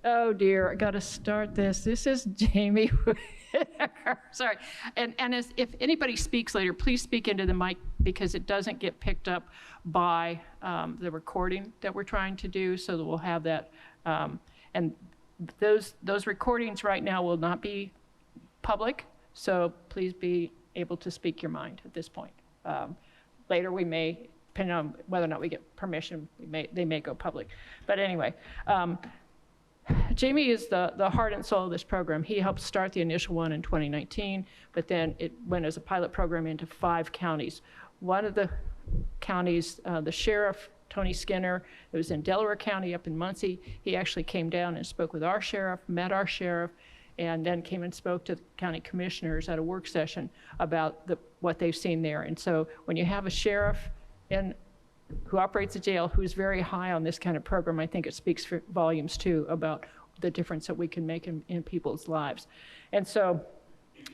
Oh dear, I got to start this. This is Jamie. Sorry. And if anybody speaks later, please speak into the mic because it doesn't get picked up by the recording that we're trying to do, so that we'll have that. And those recordings right now will not be public, so please be able to speak your mind at this point. Later we may, depending on whether or not we get permission, they may go public. But anyway, Jamie is the heart and soul of this program. He helped start the initial one in 2019, but then it went as a pilot program into 5 counties. One of the counties, the sheriff, Tony Skinner, it was in Delaware County up in Muncie. He actually came down and spoke with our sheriff, met our sheriff, and then came and spoke to the county commissioners at a work session about what they've seen there. And so when you have a sheriff who operates a jail who's very high on this kind of program, I think it speaks for volumes too about the difference that we can make in people's lives. And so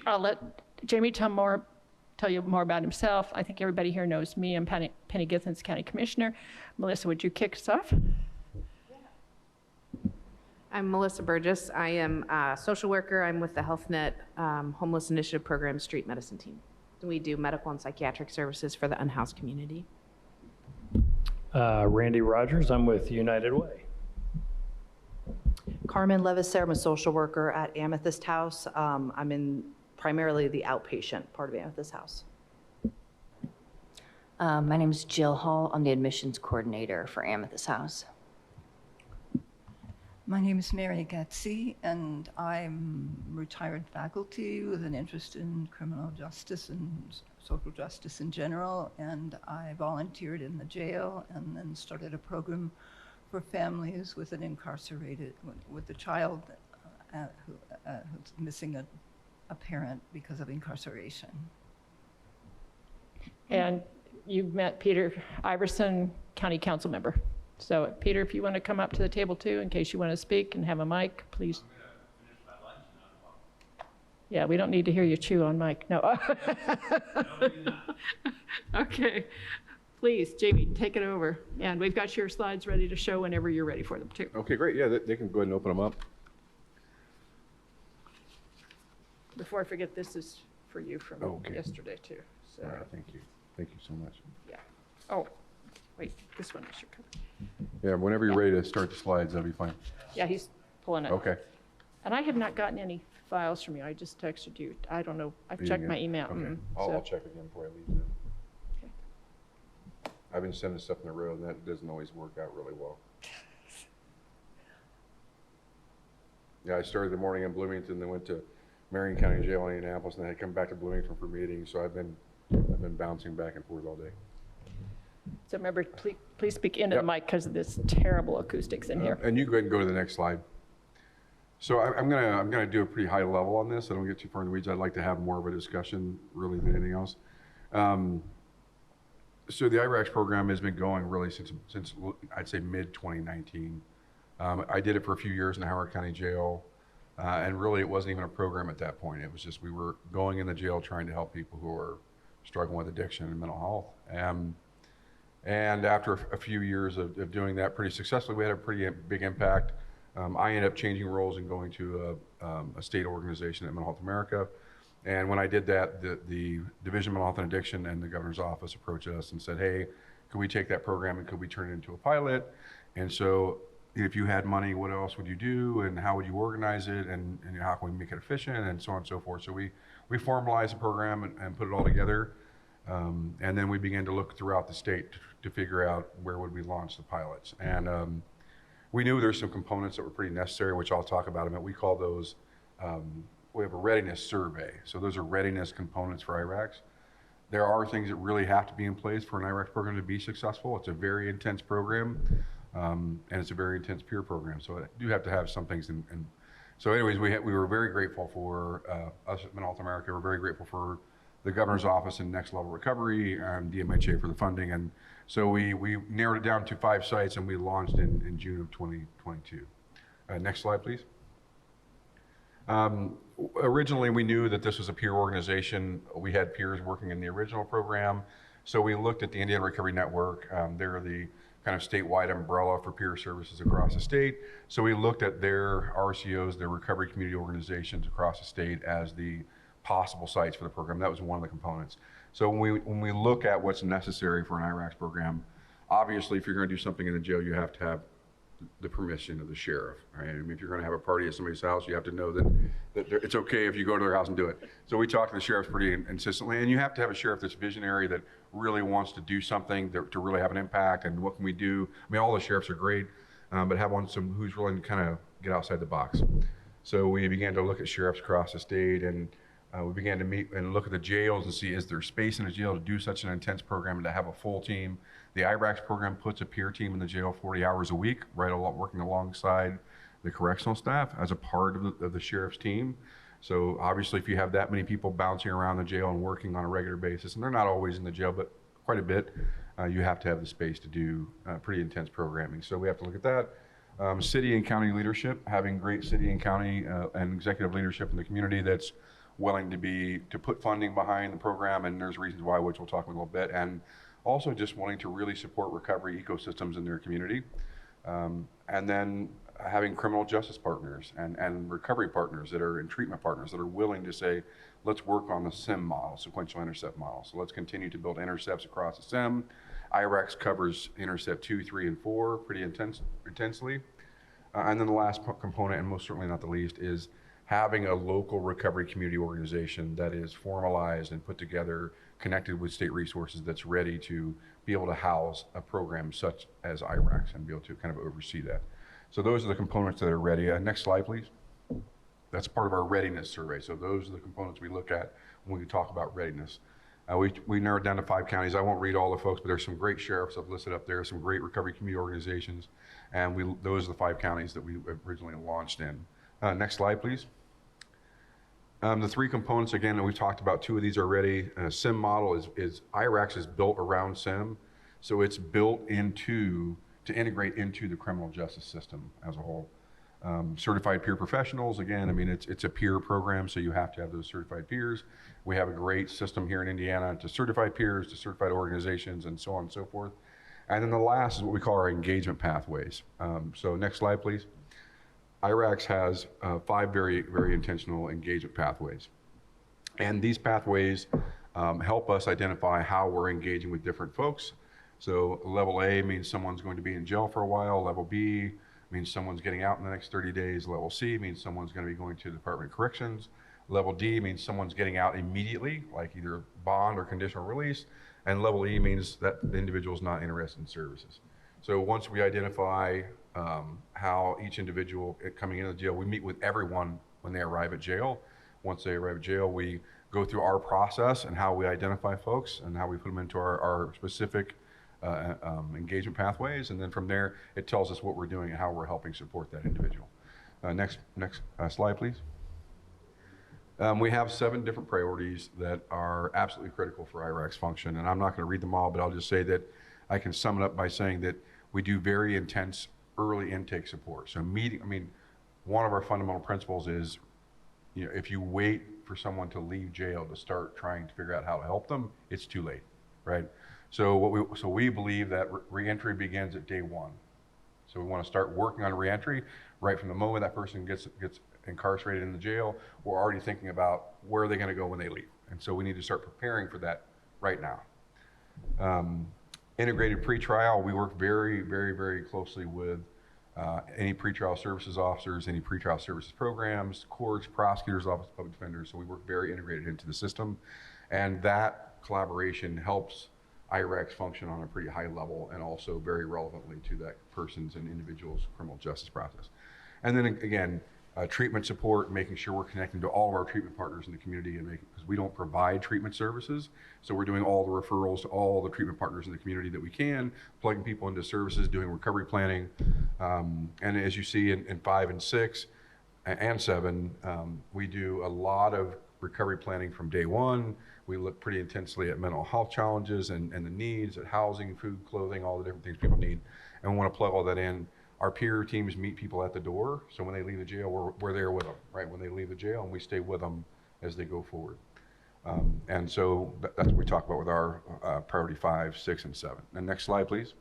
I'll let Jamie tell you more about himself. I think everybody here knows me. I'm Penny Githens, County Commissioner. Melissa, would you kick us off? I'm Melissa Burgess. I am a social worker. I'm with the HealthNet Homeless Initiative Program Street Medicine Team. We do medical and psychiatric services for the unhoused community. Randy Rogers, I'm with United Way. Carmen Leviser, I'm a social worker at Amethyst House. I'm in primarily the outpatient part of Amethyst House. My name is Jill Hall. I'm the admissions coordinator for Amethyst House. My name is Mary Gatsi, and I'm retired faculty with an interest in criminal justice and social justice in general, and I volunteered in the jail and then started a program for families with an incarcerated, with a child who's missing a parent because of incarceration. And you've met Peter Iverson, County Council member. So Peter, if you want to come up to the table too, in case you want to speak and have a mic, please. Yeah, we don't need to hear you chew on mic. No. Okay. Please, Jamie, take it over. And we've got your slides ready to show whenever you're ready for them too. Okay, great. Yeah, they can go ahead and open them up. Before I forget, this is for you from yesterday too. So. All right, thank you. Thank you so much. Yeah. Oh, wait, this one is your cover. Yeah, whenever you're ready to start the slides, that'll be fine. Yeah, he's pulling it. Okay. And I have not gotten any files from you. I just texted you. I don't know. I've checked my email. Okay. I'll check again before I leave then. Okay. I've been sending stuff in the road, and that doesn't always work out really well. Yeah, I started the morning in Bloomington, then went to Marion County Jail in Indianapolis, and then I come back to Bloomington for meetings. So I've been bouncing back and forth all day. So remember, please speak into the mic because of this terrible acoustics in here. And you go ahead and go to the next slide. So I'm gonna do a pretty high level on this. I don't get too far in the weeds. I'd like to have more of a discussion really than anything else. So the IRAX program has been going really since I'd say mid 2019. I did it for a few years in the Howard County Jail, and really it wasn't even a program at that point. It was just we were going in the jail trying to help people who are struggling with addiction and mental health. And after a few years of doing that pretty successfully, we had a pretty big impact. I ended up changing roles and going to a state organization at Mental Health America. And when I did that, the Division of Mental Health and Addiction and the governor's office approached us and said, hey, could we take that program and could we turn it into a pilot? And so if you had money, what else would you do? And how would you organize it? And how can we make it efficient? And so on and so forth. So we formalized the program and put it all together. And then we began to look throughout the state to figure out where would we launch the pilots. And we knew there's some components that were pretty necessary, which I'll talk about in a minute. We call those, we have a readiness survey. So those are readiness components for IRAX. There are things that really have to be in place for an IRAX program to be successful. It's a very intense program, and it's a very intense peer program. So I do have to have some things in. So anyways, we were very grateful for us at Mental Health America. We're very grateful for the governor's office and Next Level Recovery and DMHA for the funding. And so we narrowed it down to 5 sites and we launched in June of 2022. Next slide, please. Originally, we knew that this was a peer organization. We had peers working in the original program. So we looked at the Indiana Recovery Network. They're the kind of statewide umbrella for peer services across the state. So we looked at their RCOs, their recovery community organizations across the state as the possible sites for the program. That was one of the components. So when we look at what's necessary for an IRACS program, obviously if you're going to do something in the jail, you have to have the permission of the sheriff, right? I mean, if you're going to have a party at somebody's house, you have to know that it's okay if you go to their house and do it. So we talk to the sheriffs pretty insistently, and you have to have a sheriff that's visionary, that really wants to do something to really have an impact. And what can we do? I mean, all the sheriffs are great, but have one who's willing to kind of get outside the box. So we began to look at sheriffs across the state, and we began to meet and look at the jails and see, is there space in the jail to do such an intense program and to have a full team? The IRACS program puts a peer team in the jail 40 hours a week, working alongside the correctional staff as a part of the sheriff's team. So obviously if you have that many people bouncing around the jail and working on a regular basis, and they're not always in the jail, but quite a bit, you have to have the space to do pretty intense programming. So we have to look at that. City and county leadership, having great city and county and executive leadership in the community that's willing to put funding behind the program, and there's reasons why, which we'll talk in a little bit, and also just wanting to really support recovery ecosystems in their community. And then having criminal justice partners and recovery partners and treatment partners that are willing to say, let's work on the SIM model, sequential intercept model. So let's continue to build intercepts across the SIM. IRACS covers intercept 2, 3, and 4 pretty intensely. And then the last component, and most certainly not the least, is having a local recovery community organization that is formalized and put together, connected with state resources, that's ready to be able to house a program such as IRACS and be able to kind of oversee that. So those are the components that are ready. Next slide, please. That's part of our readiness survey. So those are the components we look at when we talk about readiness. We narrowed down to 5 counties. I won't read all the folks, but there's some great sheriffs I've listed up there, some great recovery community organizations, and those are the 5 counties that we originally launched in. Next slide, please. The 3 components, again, and we've talked about 2 of these already. SIM model is IRACS is built around SIM, so it's built to integrate into the criminal justice system as a whole. Certified peer professionals, again, I mean, it's a peer program, so you have to have those certified peers. We have a great system here in Indiana to certify peers, to certified organizations, and so on and so forth. And then the last is what we call our engagement pathways. So next slide, please. IRACS has 5 very, very intentional engagement pathways. And these pathways help us identify how we're engaging with different folks. So level A means someone's going to be in jail for a while. Level B means someone's getting out in the next 30 days. Level C means someone's going to be going to the Department of Corrections. Level D means someone's getting out immediately, like either bond or conditional release. And level E means that the individual is not interested in services. So once we identify how each individual coming into the jail, we meet with everyone when they arrive at jail. Once they arrive at jail, we go through our process and how we identify folks and how we put them into our specific engagement pathways. And then from there, it tells us what we're doing and how we're helping support that individual. Next slide, please. We have 7 different priorities that are absolutely critical for IRACS function. And I'm not going to read them all, but I'll just say that I can sum it up by saying that we do very intense early intake support. So one of our fundamental principles is, if you wait for someone to leave jail to start trying to figure out how to help them, it's too late, right? So we believe that reentry begins at day 1. So we want to start working on reentry right from the moment that person gets incarcerated in the jail. We're already thinking about where are they going to go when they leave. And so we need to start preparing for that right now. Integrated pretrial, we work very, very, very closely with any pretrial services officers, any pretrial services programs, courts, prosecutors, office of public defenders. So we work very integrated into the system. And that collaboration helps IRACS function on a pretty high level and also very relevantly to that person's and individual's criminal justice process. And then again, treatment support, making sure we're connecting to all of our treatment partners in the community, and because we don't provide treatment services, so we're doing all the referrals to all the treatment partners in the community that we can, plugging people into services, doing recovery planning. And as you see in 5 and 6 and 7, we do a lot of recovery planning from day 1. We look pretty intensely at mental health challenges and the needs, at housing, food, clothing, all the different things people need. And we want to plug all that in. Our peer teams meet people at the door. So when they leave the jail, we're there with them, right? When they leave the jail, and we stay with them as they go forward. And so that's what we talk about with our priority 5, 6, and 7. And next slide, please.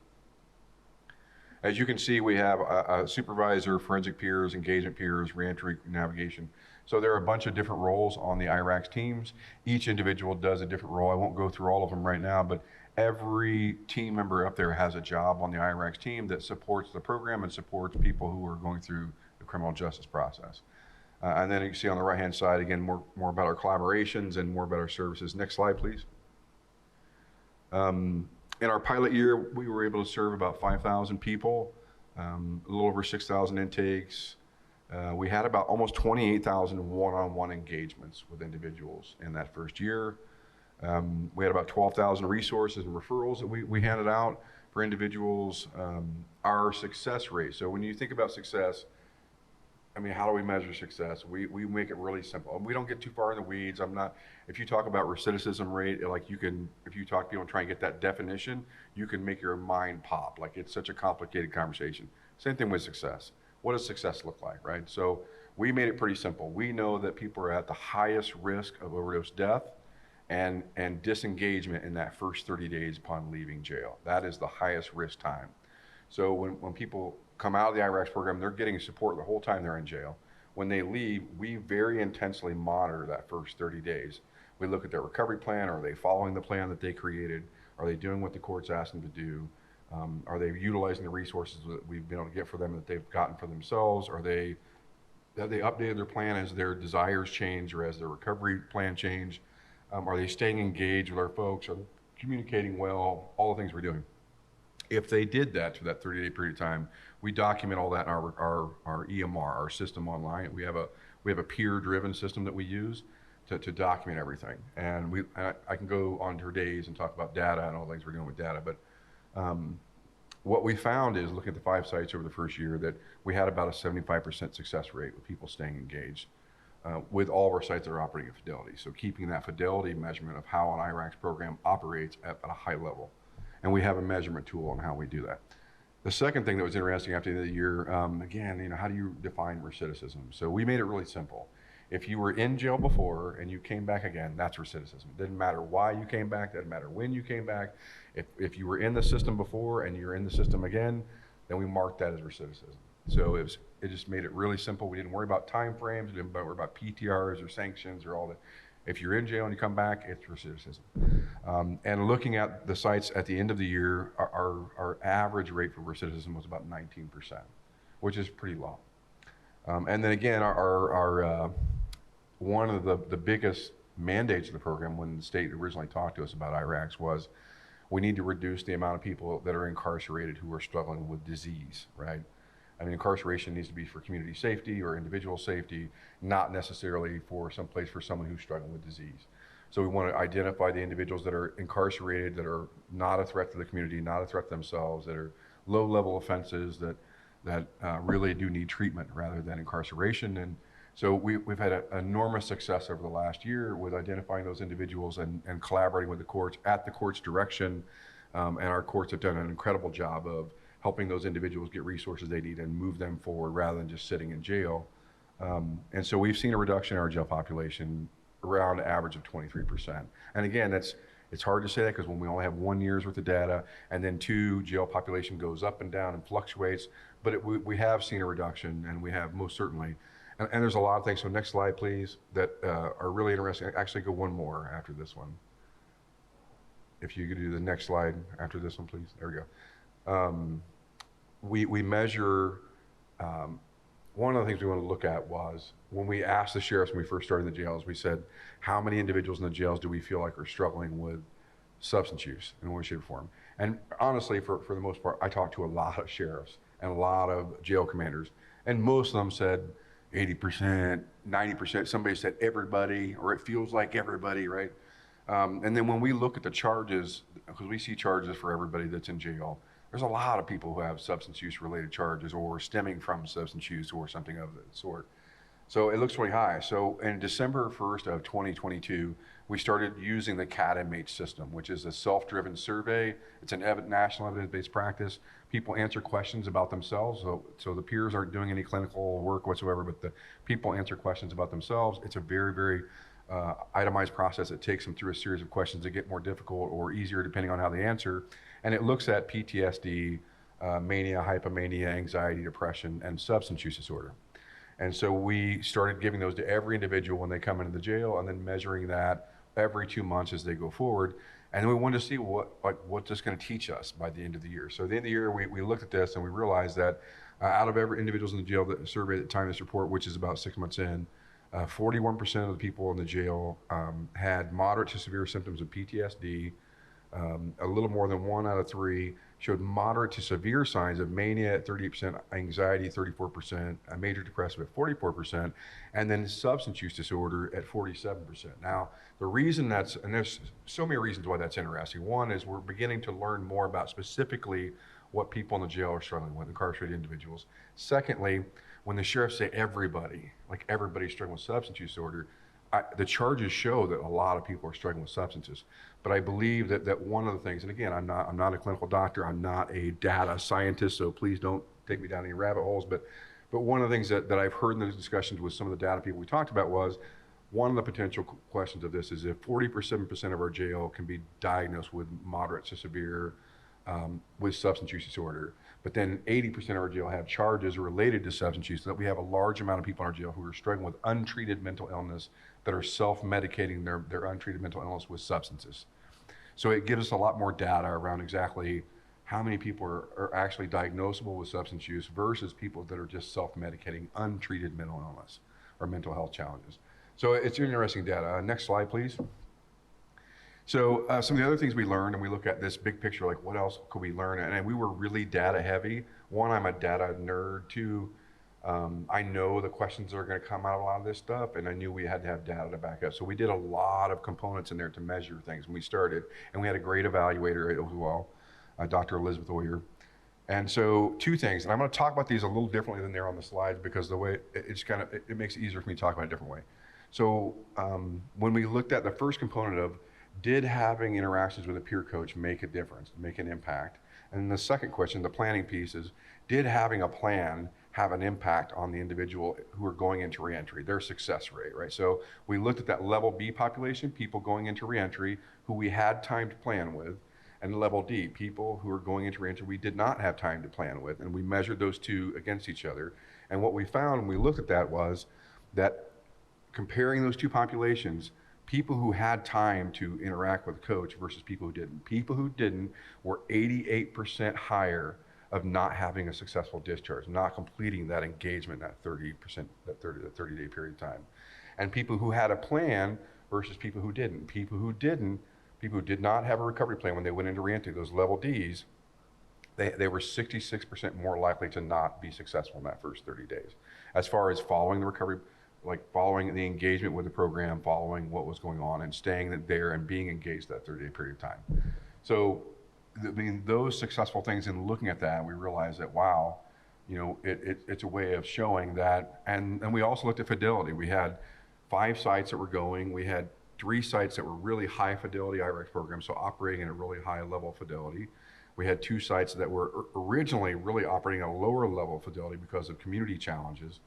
As you can see, we have a supervisor, forensic peers, engagement peers, reentry navigation. So there are a bunch of different roles on the IRACS teams. Each individual does a different role. I won't go through all of them right now, but every team member up there has a job on the IRACS team that supports the program and supports people who are going through the criminal justice process. And then you can see on the right-hand side, again, more about our collaborations and more about our services. Next slide, please. In our pilot year, we were able to serve about 5,000 people, a little over 6,000 intakes. We had about almost 28,000 one-on-one engagements with individuals in that first year. We had about 12,000 resources and referrals that we handed out for individuals. Our success rate, so when you think about success, I mean, how do we measure success? We make it really simple. We don't get too far in the weeds. If you talk about recidivism rate, like if you talk to people and try and get that definition, you can make your mind pop. Like, it's such a complicated conversation. Same thing with success. What does success look like, right? So we made it pretty simple. We know that people are at the highest risk of overdose death and disengagement in that first 30 days upon leaving jail. That is the highest risk time. So when people come out of the IRACS program, they're getting support the whole time they're in jail. When they leave, we very intensely monitor that first 30 days. We look at their recovery plan. Are they following the plan that they created? Are they doing what the court's asked them to do? Are they utilizing the resources that we've been able to get for them that they've gotten for themselves? Have they updated their plan as their desires change or as their recovery plan change? Are they staying engaged with our folks? Are they communicating well? All the things we're doing. If they did that for that 30-day period of time, we document all that in our EMR, our system online. We have a peer-driven system that we use to document everything. And I can go on for days and talk about data and all the things we're doing with data. But what we found is, looking at the 5 sites over the first year, that we had about a 75% success rate with people staying engaged with all of our sites that are operating at fidelity. So keeping that fidelity measurement of how an IRACS program operates at a high level. And we have a measurement tool on how we do that. The second thing that was interesting after the end of the year, again, how do you define recidivism? So we made it really simple. If you were in jail before and you came back again, that's recidivism. It didn't matter why you came back, doesn't matter when you came back. If you were in the system before and you're in the system again, then we marked that as recidivism. So it just made it really simple. We didn't worry about time frames, we didn't worry about PTRs or sanctions or all that. If you're in jail and you come back, it's recidivism. And looking at the sites at the end of the year, our average rate for recidivism was about 19%, which is pretty low. And then again, one of the biggest mandates of the program when the state originally talked to us about IRACS was we need to reduce the amount of people that are incarcerated who are struggling with disease, right? I mean, incarceration needs to be for community safety or individual safety, not necessarily for someplace for someone who's struggling with disease. So we want to identify the individuals that are incarcerated, that are not a threat to the community, not a threat to themselves, that are low-level offenses that really do need treatment rather than incarceration. And so we've had enormous success over the last year with identifying those individuals and collaborating with the courts at the court's direction. And our courts have done an incredible job of helping those individuals get resources they need and move them forward rather than just sitting in jail. And so we've seen a reduction in our jail population around an average of 23%. And again, it's hard to say that because when we only have 1 year's worth of data, and then 2, jail population goes up and down and fluctuates, but we have seen a reduction, and we have most certainly. And there's a lot of things, so next slide please, that are really interesting. Actually go one more after this one. If you could do the next slide after this one, please. There we go. We measure, one of the things we want to look at was when we asked the sheriffs when we first started in the jails, we said, how many individuals in the jails do we feel like are struggling with substance use in one way, shape, or form? And honestly, for the most part, I talked to a lot of sheriffs and a lot of jail commanders, and most of them said 80%, 90%, somebody said everybody, or it feels like everybody, right? And then when we look at the charges, because we see charges for everybody that's in jail, there's a lot of people who have substance use related charges or stemming from substance use or something of the sort. So it looks really high. So in December 1st of 2022, we started using the CAT-MH system, which is a self-driven survey. It's an national evidence-based practice. People answer questions about themselves. So the peers aren't doing any clinical work whatsoever, but the people answer questions about themselves. It's a very, very itemized process. It takes them through a series of questions that get more difficult or easier depending on how they answer. And it looks at PTSD, mania, hypomania, anxiety, depression, and substance use disorder. And so we started giving those to every individual when they come into the jail, and then measuring that every 2 months as they go forward. And then we wanted to see what's this going to teach us by the end of the year. So at the end of the year, we looked at this and we realized that out of every individuals in the jail that surveyed at the time of this report, which is about 6 months in, 41% of the people in the jail had moderate to severe symptoms of PTSD. A little more than 1 out of 3 showed moderate to severe signs of mania at 38%, anxiety 34%, a major depressive at 44%, and then substance use disorder at 47%. Now, the reason and there's so many reasons why that's interesting. One is we're beginning to learn more about specifically what people in the jail are struggling with, incarcerated individuals. Secondly, when the sheriffs say everybody, like everybody's struggling with substance use disorder, the charges show that a lot of people are struggling with substances. But I believe that one of the things, and again, I'm not a clinical doctor, I'm not a data scientist, so please don't take me down any rabbit holes, but one of the things that I've heard in those discussions with some of the data people we talked about was, one of the potential questions of this is if 47% of our jail can be diagnosed with moderate to severe with substance use disorder, but then 80% of our jail have charges related to substance use, so that we have a large amount of people in our jail who are struggling with untreated mental illness that are self-medicating their untreated mental illness with substances. So it gives us a lot more data around exactly how many people are actually diagnosable with substance use versus people that are just self-medicating untreated mental illness or mental health challenges. So it's interesting data. Next slide, please. So some of the other things we learned, and we look at this big picture, like what else could we learn? And we were really data heavy. One, I'm a data nerd. Two, I know the questions that are going to come out of a lot of this stuff, and I knew we had to have data to back up. So we did a lot of components in there to measure things when we started, and we had a great evaluator as well, Dr. Elizabeth Oyer. And so 2 things, and I'm going to talk about these a little differently than they're on the slides because the way it makes it easier for me to talk about it a different way. So when we looked at the first component of did having interactions with a peer coach make a difference, make an impact? And the second question, the planning piece, is did having a plan have an impact on the individual who are going into reentry, their success rate, right? So we looked at that level B population, people going into reentry who we had time to plan with, and level D, people who are going into reentry we did not have time to plan with, and we measured those 2 against each other. And what we found when we looked at that was that comparing those 2 populations, people who had time to interact with a coach versus people who didn't. People who didn't were 88% higher of not having a successful discharge, not completing that engagement, that 30-day period of time. And people who had a plan versus people who didn't. People who did not have a recovery plan when they went into reentry, those level Ds, they were 66% more likely to not be successful in that first 30 days. As far as following the recovery, like following the engagement with the program, following what was going on and staying there and being engaged that 30-day period of time. So, I mean, those successful things, in looking at that, we realized that, wow, you know, it's a way of showing that. And we also looked at fidelity. We had 5 sites that were going. We had 3 sites that were really high fidelity IREX programs, so operating at a really high level of fidelity. We had 2 sites that were originally really operating at a lower level of fidelity because of community challenges.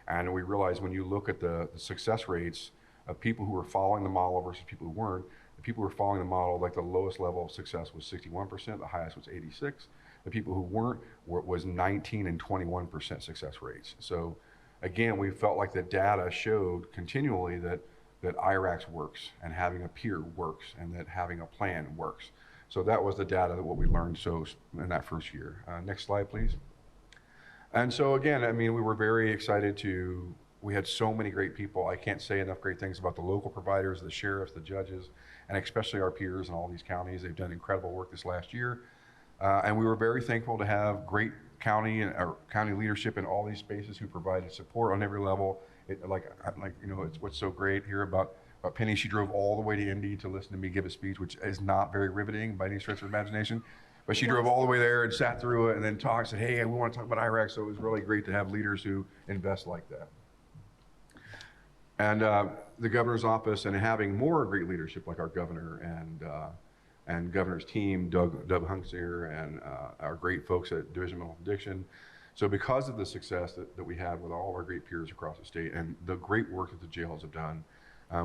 And we realized when you look at the success rates of people who were following the model versus people who weren't, the people who were following the model, like the lowest level of success was 61%, the highest was 86. The people who weren't was 19 and 21% success rates. So again, we felt like the data showed continually that IRAX works and having a peer works and that having a plan works. So that was the data that what we learned in that first year. Next slide, please. And so again, I mean, we were very excited we had so many great people. I can't say enough great things about the local providers, the sheriffs, the judges, and especially our peers in all these counties. They've done incredible work this last year. And we were very thankful to have great county leadership in all these spaces who provided support on every level. Like you know, it's what's so great here about Penny. She drove all the way to Indy to listen to me give a speech, which is not very riveting by any stretch of imagination. But she drove all the way there and sat through it and then talked, said, hey, we want to talk about IRAC. So it was really great to have leaders who invest like that. And the governor's office and having more great leadership like our governor and governor's team, Doug Hunksinger, and our great folks at Division of Mental Addiction. So because of the success that we had with all of our great peers across the state and the great work that the jails have done,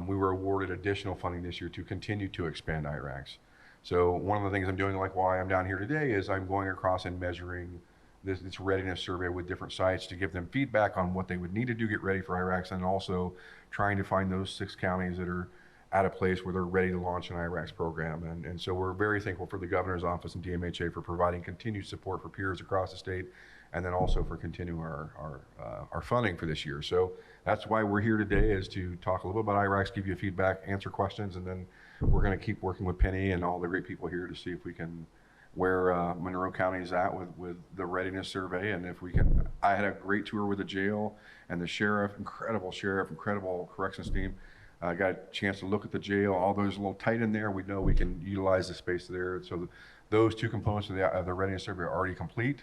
we were awarded additional funding this year to continue to expand IRACs. So one of the things I'm doing, like why I'm down here today, is I'm going across and measuring this readiness survey with different sites to give them feedback on what they would need to do to get ready for IRACs, and also trying to find those 6 counties that are at a place where they're ready to launch an IRACs program. And so we're very thankful for the governor's office and DMHA for providing continued support for peers across the state, and then also for continuing our funding for this year. So that's why we're here today, is to talk a little bit about IRACs, give you feedback, answer questions, and then we're going to keep working with Penny and all the great people here to see if we can, where Monroe County is at with the readiness survey, and if we can. I had a great tour with the jail and the sheriff, incredible corrections team. I got a chance to look at the jail, all those a little tight in there. We know we can utilize the space there. So those 2 components of the readiness survey are already complete.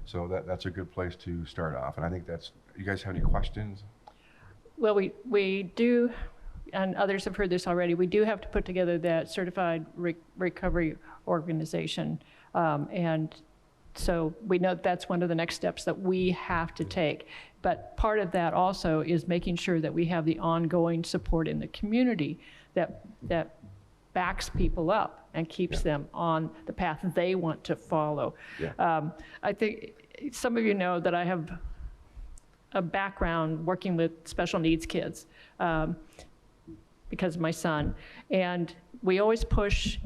So that's a good place to start off. And I think you guys have any questions? Well, we do, and others have heard this already, we do have to put together that certified recovery organization. And so we know that's one of the next steps that we have to take. But part of that also is making sure that we have the ongoing support in the community that backs people up and keeps them on the path they want to follow. Yeah. I think some of you know that I have a background working with special needs kids because of my son. And we always push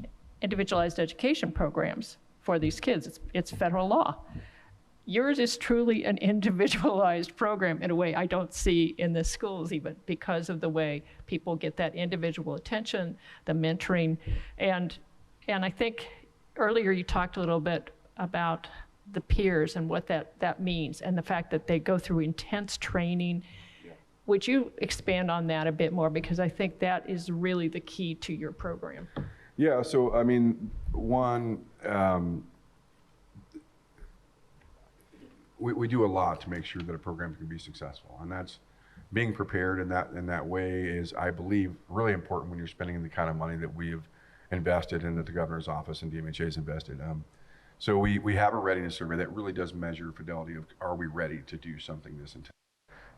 individualized education programs for these kids. It's federal law. Yours is truly an individualized program in a way I don't see in the schools, even because of the way people get that individual attention, the mentoring. And I think earlier you talked a little bit about the peers and what that means, and the fact that they go through intense training. Yeah. Would you expand on that a bit more? Because I think that is really the key to your program. Yeah, so I mean, one, we do a lot to make sure that a program can be successful, and that's being prepared in that way is, I believe, really important when you're spending the kind of money that we have invested in, that the governor's office and DMHA has invested. So we have a readiness survey that really does measure fidelity of, are we ready to do something this intense?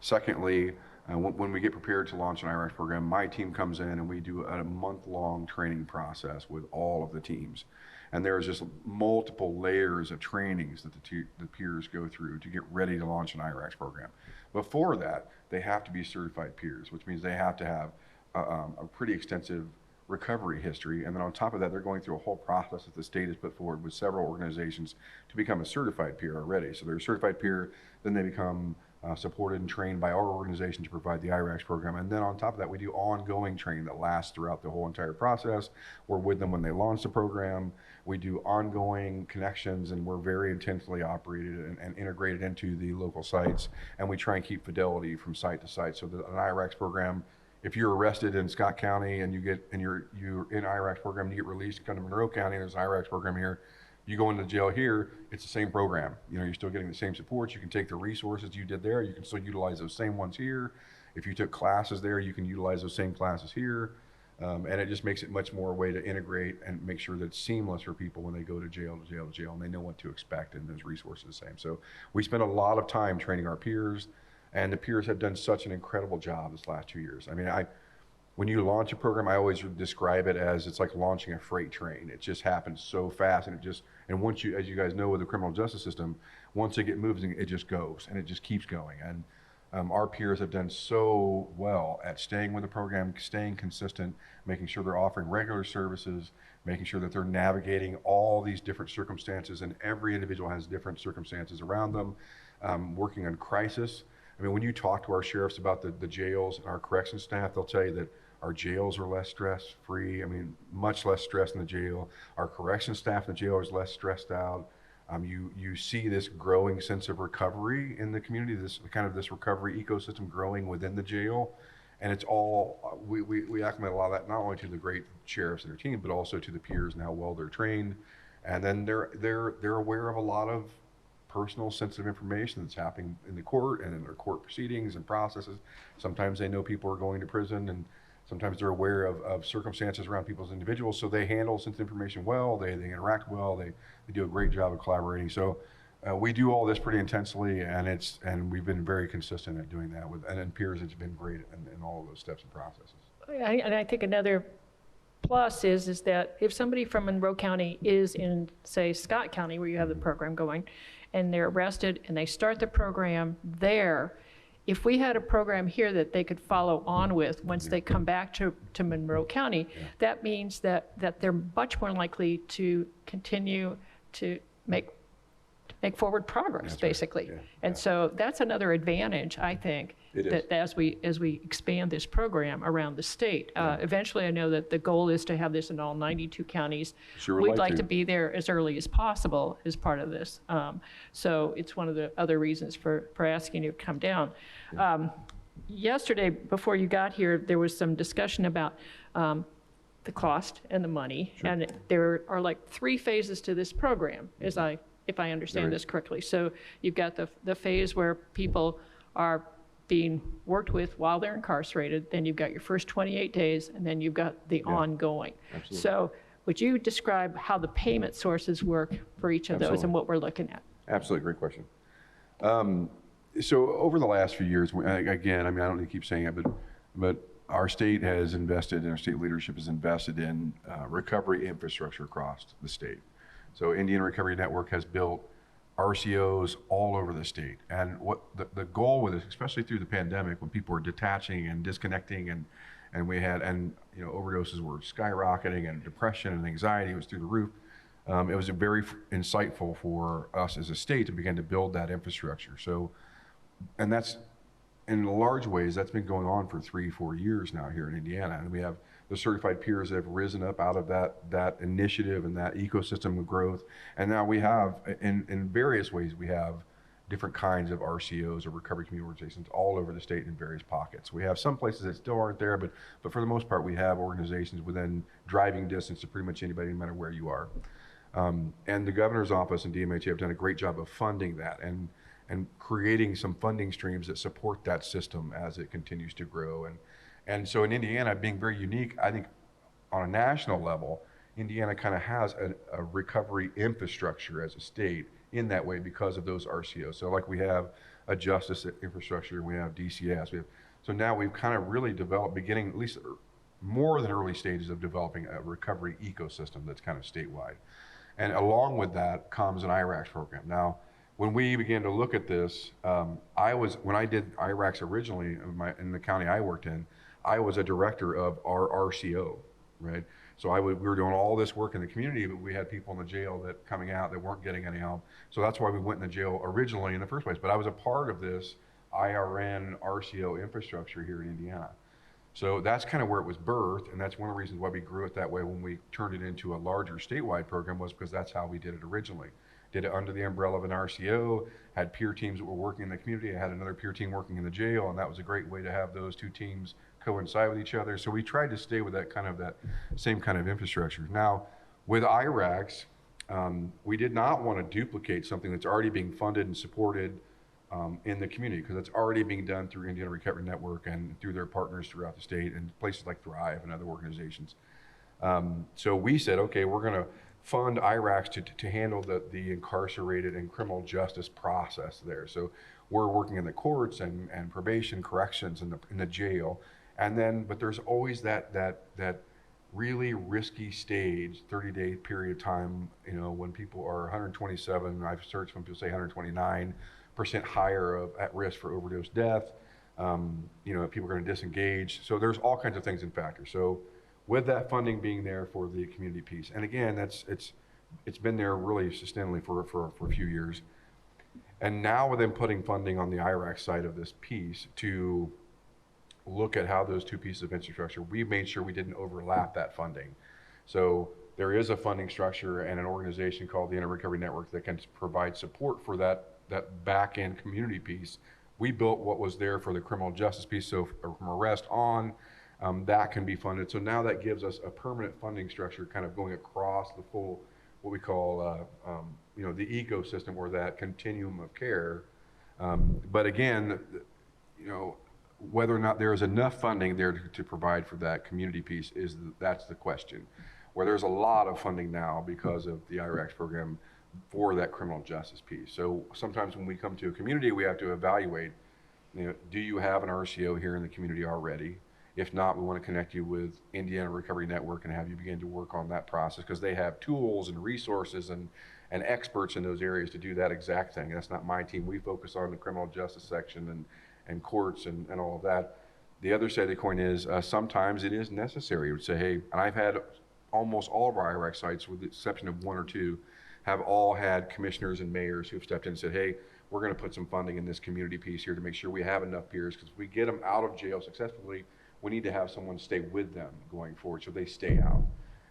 Secondly, when we get prepared to launch an IRACs program, my team comes in and we do a month-long training process with all of the teams. And there's just multiple layers of trainings that the peers go through to get ready to launch an IRACs program. Before that, they have to be certified peers, which means they have to have a pretty extensive recovery history. And then on top of that, they're going through a whole process that the state has put forward with several organizations to become a certified peer already. So they're a certified peer, then they become supported and trained by our organization to provide the IRACs program. And then on top of that, we do ongoing training that lasts throughout the whole entire process. We're with them when they launch the program. We do ongoing connections, and we're very intensely operated and integrated into the local sites. And we try and keep fidelity from site to site. So that an IRACs program, if you're arrested in Scott County and you're in IRACs program and you get released, you come to Monroe County, and there's an IRACs program here, you go into jail here, it's the same program. You know, you're still getting the same supports. You can take the resources you did there. You can still utilize those same ones here. If you took classes there, you can utilize those same classes here. And it just makes it much more a way to integrate and make sure that it's seamless for people when they go to jail, and they know what to expect, and those resources are the same. So we spend a lot of time training our peers, and the peers have done such an incredible job this last 2 years. I mean, when you launch a program, I always describe it as it's like launching a freight train. It just happens so fast, and once you, as you guys know with the criminal justice system, once it gets moving, it just goes, and it just keeps going. And our peers have done so well at staying with the program, staying consistent, making sure they're offering regular services, making sure that they're navigating all these different circumstances, and every individual has different circumstances around them, working on crisis. I mean, when you talk to our sheriffs about the jails and our corrections staff, they'll tell you that our jails are less stress-free. I mean, much less stress in the jail. Our corrections staff in the jail is less stressed out. You see this growing sense of recovery in the community, this recovery ecosystem growing within the jail. And it's all, we acclimate a lot of that, not only to the great sheriffs and their team, but also to the peers and how well they're trained. And then they're aware of a lot of personal sensitive information that's happening in the court and in their court proceedings and processes. Sometimes they know people are going to prison, and sometimes they're aware of circumstances around people's individuals, so they handle sensitive information well, they interact well, they do a great job of collaborating. So we do all this pretty intensely, and we've been very consistent at doing that, and then peers, it's been great in all of those steps and processes. And I think another plus is that if somebody from Monroe County is in, say, Scott County, where you have the program going, and they're arrested and they start the program there, if we had a program here that they could follow on with once they come back to Monroe County, that means that they're much more likely to continue to make forward progress, That's right. basically. Yeah. And so that's another advantage, I think, It is. that as we expand this program around the state. Eventually, I know that the goal is to have this in all 92 counties. Sure would We'd like like to. to be there as early as possible as part of this. So it's one of the other reasons for asking you to come down. Yesterday, before you got here, there was some discussion about the cost and the money. And there are like 3 phases to this program, if I understand There this is. correctly. So you've got the phase where people are being worked with while they're incarcerated, then you've got your first 28 days, and then you've got the ongoing. Absolutely. So would you describe how the payment sources work for each of those Absolutely. and what we're looking at? Absolutely, great question. So over the last few years, again, I mean, I don't need to keep saying it, but our state has invested, and our state leadership has invested in recovery infrastructure across the state. So Indian Recovery Network has built RCOs all over the state. And what the goal with this, especially through the pandemic, when people were detaching and disconnecting, and overdoses were skyrocketing, and depression and anxiety was through the roof. It was very insightful for us as a state to begin to build that infrastructure. So, and that's, in large ways, that's been going on for 3-4 years now here in Indiana. And we have the certified peers that have risen up out of that initiative and that ecosystem of growth. And now we have, in various ways, we have different kinds of RCOs, or recovery community organizations, all over the state in various pockets. We have some places that still aren't there, but for the most part, we have organizations within driving distance to pretty much anybody, no matter where you are. And the governor's office and DMHA have done a great job of funding that and creating some funding streams that support that system as it continues to grow. And so in Indiana, being very unique, I think on a national level, Indiana kind of has a recovery infrastructure as a state in that way because of those RCOs. So like we have a justice infrastructure, we have DCS, so now we've kind of really developed, beginning at least more than early stages of developing a recovery ecosystem that's kind of statewide. And along with that comes an IRACS program. Now, when we began to look at this, when I did IRACS originally in the county I worked in, I was a director of our RCO, right? So we were doing all this work in the community, but we had people in the jail that coming out that weren't getting any help. So that's why we went in the jail originally in the first place. But I was a part of this IRN RCO infrastructure here in Indiana. So that's kind of where it was birthed, and that's one of the reasons why we grew it that way when we turned it into a larger statewide program, was because that's how we did it originally. Did it under the umbrella of an RCO, had peer teams that were working in the community, I had another peer team working in the jail, and that was a great way to have those 2 teams coincide with each other. So we tried to stay with that same kind of infrastructure. Now, with IRACS, we did not want to duplicate something that's already being funded and supported in the community, because it's already being done through Indiana Recovery Network and through their partners throughout the state and places like Thrive and other organizations. So we said, okay, we're going to fund IRACS to handle the incarcerated and criminal justice process there. So we're working in the courts and probation, corrections in the jail, but there's always that really risky stage, 30-day period of time, when people are 127, I've searched when people say 129% higher at risk for overdose death. People are going to disengage. So there's all kinds of things and factors. So with that funding being there for the community piece, and again, it's been there really sustainably for a few years. And now with them putting funding on the IRAC side of this piece to look at how those 2 pieces of infrastructure, we made sure we didn't overlap that funding. So there is a funding structure and an organization called the Indian Recovery Network that can provide support for that back-end community piece. We built what was there for the criminal justice piece, so from arrest on, that can be funded. So now that gives us a permanent funding structure kind of going across the full, what we call, the ecosystem, or that continuum of care. But again, whether or not there is enough funding there to provide for that community piece that's the question. Where there's a lot of funding now because of the IRACS program for that criminal justice piece. So sometimes when we come to a community, we have to evaluate, do you have an RCO here in the community already? If not, we want to connect you with Indiana Recovery Network and have you begin to work on that process, because they have tools and resources and experts in those areas to do that exact thing. That's not my team. We focus on the criminal justice section and courts and all of that. The other side of the coin is sometimes it is necessary. You would say, hey, and I've had almost all of our IRAC sites, with the exception of 1 or 2, have all had commissioners and mayors who've stepped in and said, hey, we're going to put some funding in this community piece here to make sure we have enough peers, because if we get them out of jail successfully, we need to have someone stay with them going forward so they stay out.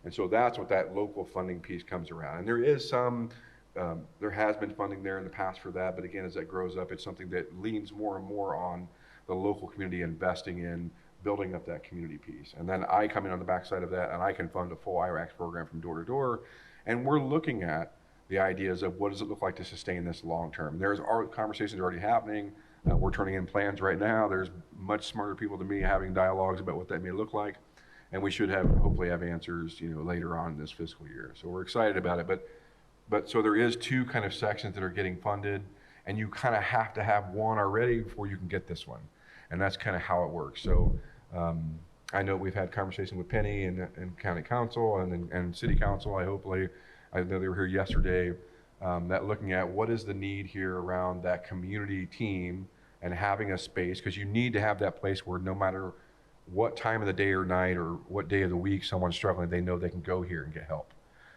And so that's what that local funding piece comes around. And there is some, there has been funding there in the past for that, but again, as that grows up, it's something that leans more and more on the local community investing in building up that community piece. And then I come in on the backside of that, and I can fund a full IRACS program from door to door. And we're looking at the ideas of what does it look like to sustain this long term. There's conversations already happening. We're turning in plans right now. There's much smarter people than me having dialogues about what that may look like. And we should hopefully have answers, later on in this fiscal year. So we're excited about it. But so there is 2 kind of sections that are getting funded, and you kind of have to have one already before you can get this one. And that's kind of how it works. So I know we've had conversation with Penny and County Council and City Council. I know they were here yesterday, that looking at what is the need here around that community team and having a space, because you need to have that place where no matter what time of the day or night or what day of the week someone's struggling, they know they can go here and get help.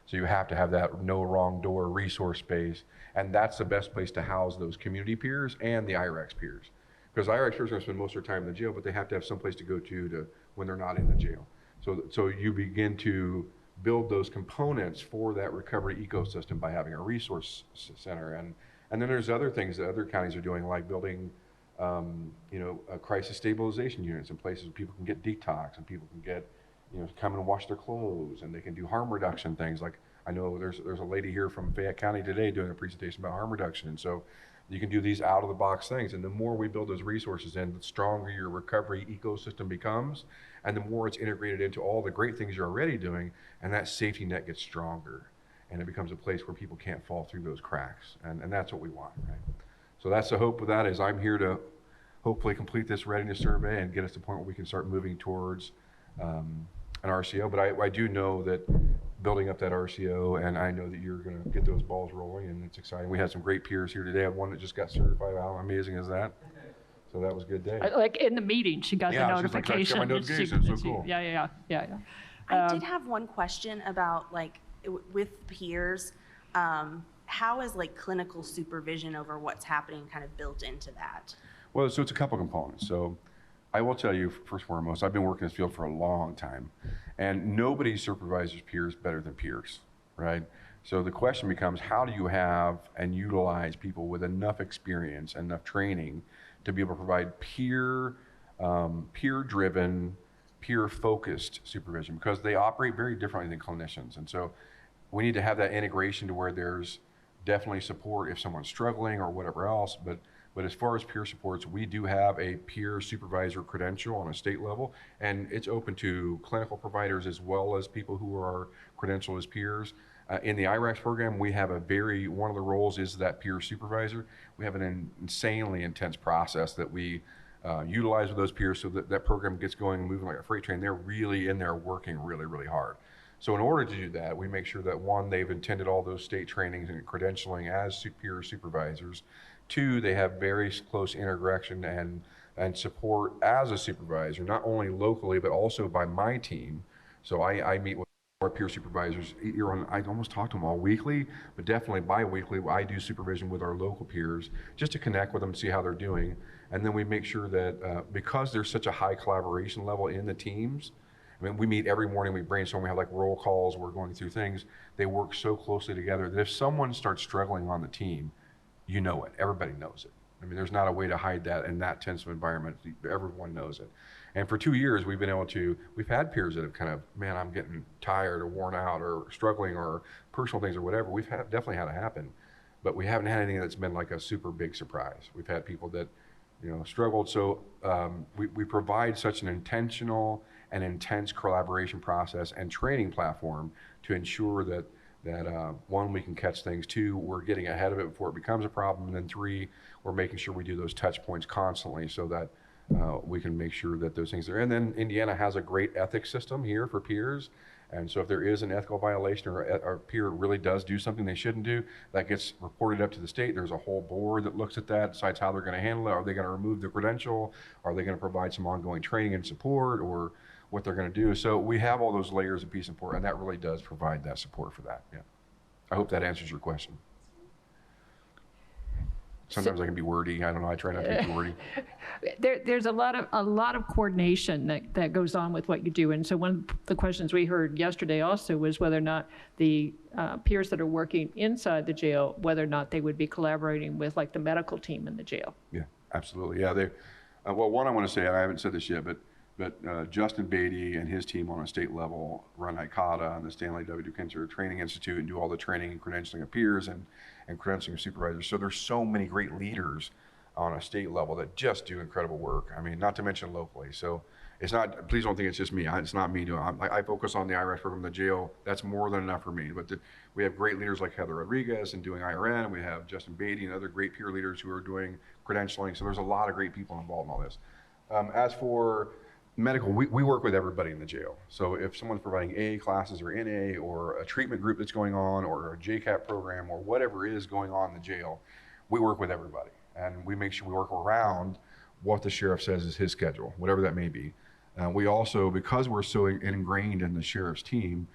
So you have to have that no wrong door resource space, and that's the best place to house those community peers and the IRACS peers. Because IRACS peers are going to spend most of their time in the jail, but they have to have some place to go to when they're not in the jail. So you begin to build those components for that recovery ecosystem by having a resource center. And then there's other things that other counties are doing, like building crisis stabilization units in places where people can get detox and people can get, come and wash their clothes, and they can do harm reduction things. Like I know there's a lady here from Fayette County today doing a presentation about harm reduction. And so you can do these out of the box things. And the more we build those resources in, the stronger your recovery ecosystem becomes, and the more it's integrated into all the great things you're already doing, and that safety net gets stronger, and it becomes a place where people can't fall through those cracks. And that's what we want, right? So that's the hope of that, is I'm here to hopefully complete this readiness survey and get us to the point where we can start moving towards an RCO. But I do know that building up that RCO, and I know that you're going to get those balls rolling, and it's exciting. We had some great peers here today. I have one that just got certified. How amazing is that? So that was a good day. Like in the meeting, she got the notification. She's like, I got my notification. So cool. Yeah. I did have one question about with peers. How is clinical supervision over what's happening kind of built into that? Well, so it's a couple components. So I will tell you, first and foremost, I've been working in this field for a long time, and nobody supervises peers better than peers, right? So the question becomes, how do you have and utilize people with enough experience, enough training to be able to provide peer-driven, peer-focused supervision, because they operate very differently than clinicians. And so we need to have that integration to where there's definitely support if someone's struggling or whatever else. But as far as peer supports, we do have a peer supervisor credential on a state level, and it's open to clinical providers as well as people who are credentialed as peers. In the IRACS program, we have one of the roles is that peer supervisor. We have an insanely intense process that we utilize with those peers so that that program gets going and moving like a freight train. They're really in there working really, really hard. So in order to do that, we make sure that 1, they've attended all those state trainings and credentialing as peer supervisors. 2, they have very close interaction and support as a supervisor, not only locally, but also by my team. So I meet with our peer supervisors. I almost talk to them all weekly, but definitely bi-weekly. I do supervision with our local peers just to connect with them, see how they're doing. And then we make sure that because there's such a high collaboration level in the teams, I mean, we meet every morning, we brainstorm, we have roll calls, we're going through things. They work so closely together that if someone starts struggling on the team, you know it. Everybody knows it. I mean, there's not a way to hide that in that tense of environment. Everyone knows it. And for 2 years, we've had peers that have kind of, man, I'm getting tired or worn out or struggling or personal things or whatever. We've definitely had it happen, but we haven't had anything that's been like a super big surprise. We've had people that, struggled. So we provide such an intentional and intense collaboration process and training platform to ensure that 1, we can catch things. 2, we're getting ahead of it before it becomes a problem. And then 3, we're making sure we do those touch points constantly so that we can make sure that those things are. And then Indiana has a great ethics system here for peers. And so if there is an ethical violation or a peer really does do something they shouldn't do, that gets reported up to the state. There's a whole board that looks at that, decides how they're going to handle it. Are they going to remove the credential? Are they going to provide some ongoing training and support, or what they're going to do? So we have all those layers of piece and support, and that really does provide that support for that. Yeah. I hope that answers your question. Sometimes I can be wordy. I don't know. I try not to be too wordy. There's a lot of coordination that goes on with what you do. And so one of the questions we heard yesterday also was whether or not the peers that are working inside the jail, whether or not they would be collaborating with like the medical team in the jail. Yeah, absolutely. Yeah, they. Well, one I want to say, and I haven't said this yet, but Justin Beatty and his team on a state level run ICATA and the Stanley W. Dukinser Training Institute and do all the training and credentialing of peers and credentialing of supervisors. So there's so many great leaders on a state level that just do incredible work. I mean, not to mention locally. So it's not, please don't think it's just me. It's not me doing it. I focus on the IRS program, the jail. That's more than enough for me. But we have great leaders like Heather Rodriguez and doing IRN. We have Justin Beatty and other great peer leaders who are doing credentialing. So there's a lot of great people involved in all this. As for medical, we work with everybody in the jail. So if someone's providing AA classes or NA or a treatment group that's going on or a JCAP program or whatever is going on in the jail, we work with everybody. And we make sure we work around what the sheriff says is his schedule, whatever that may be. We also, because we're so ingrained in the sheriff's team,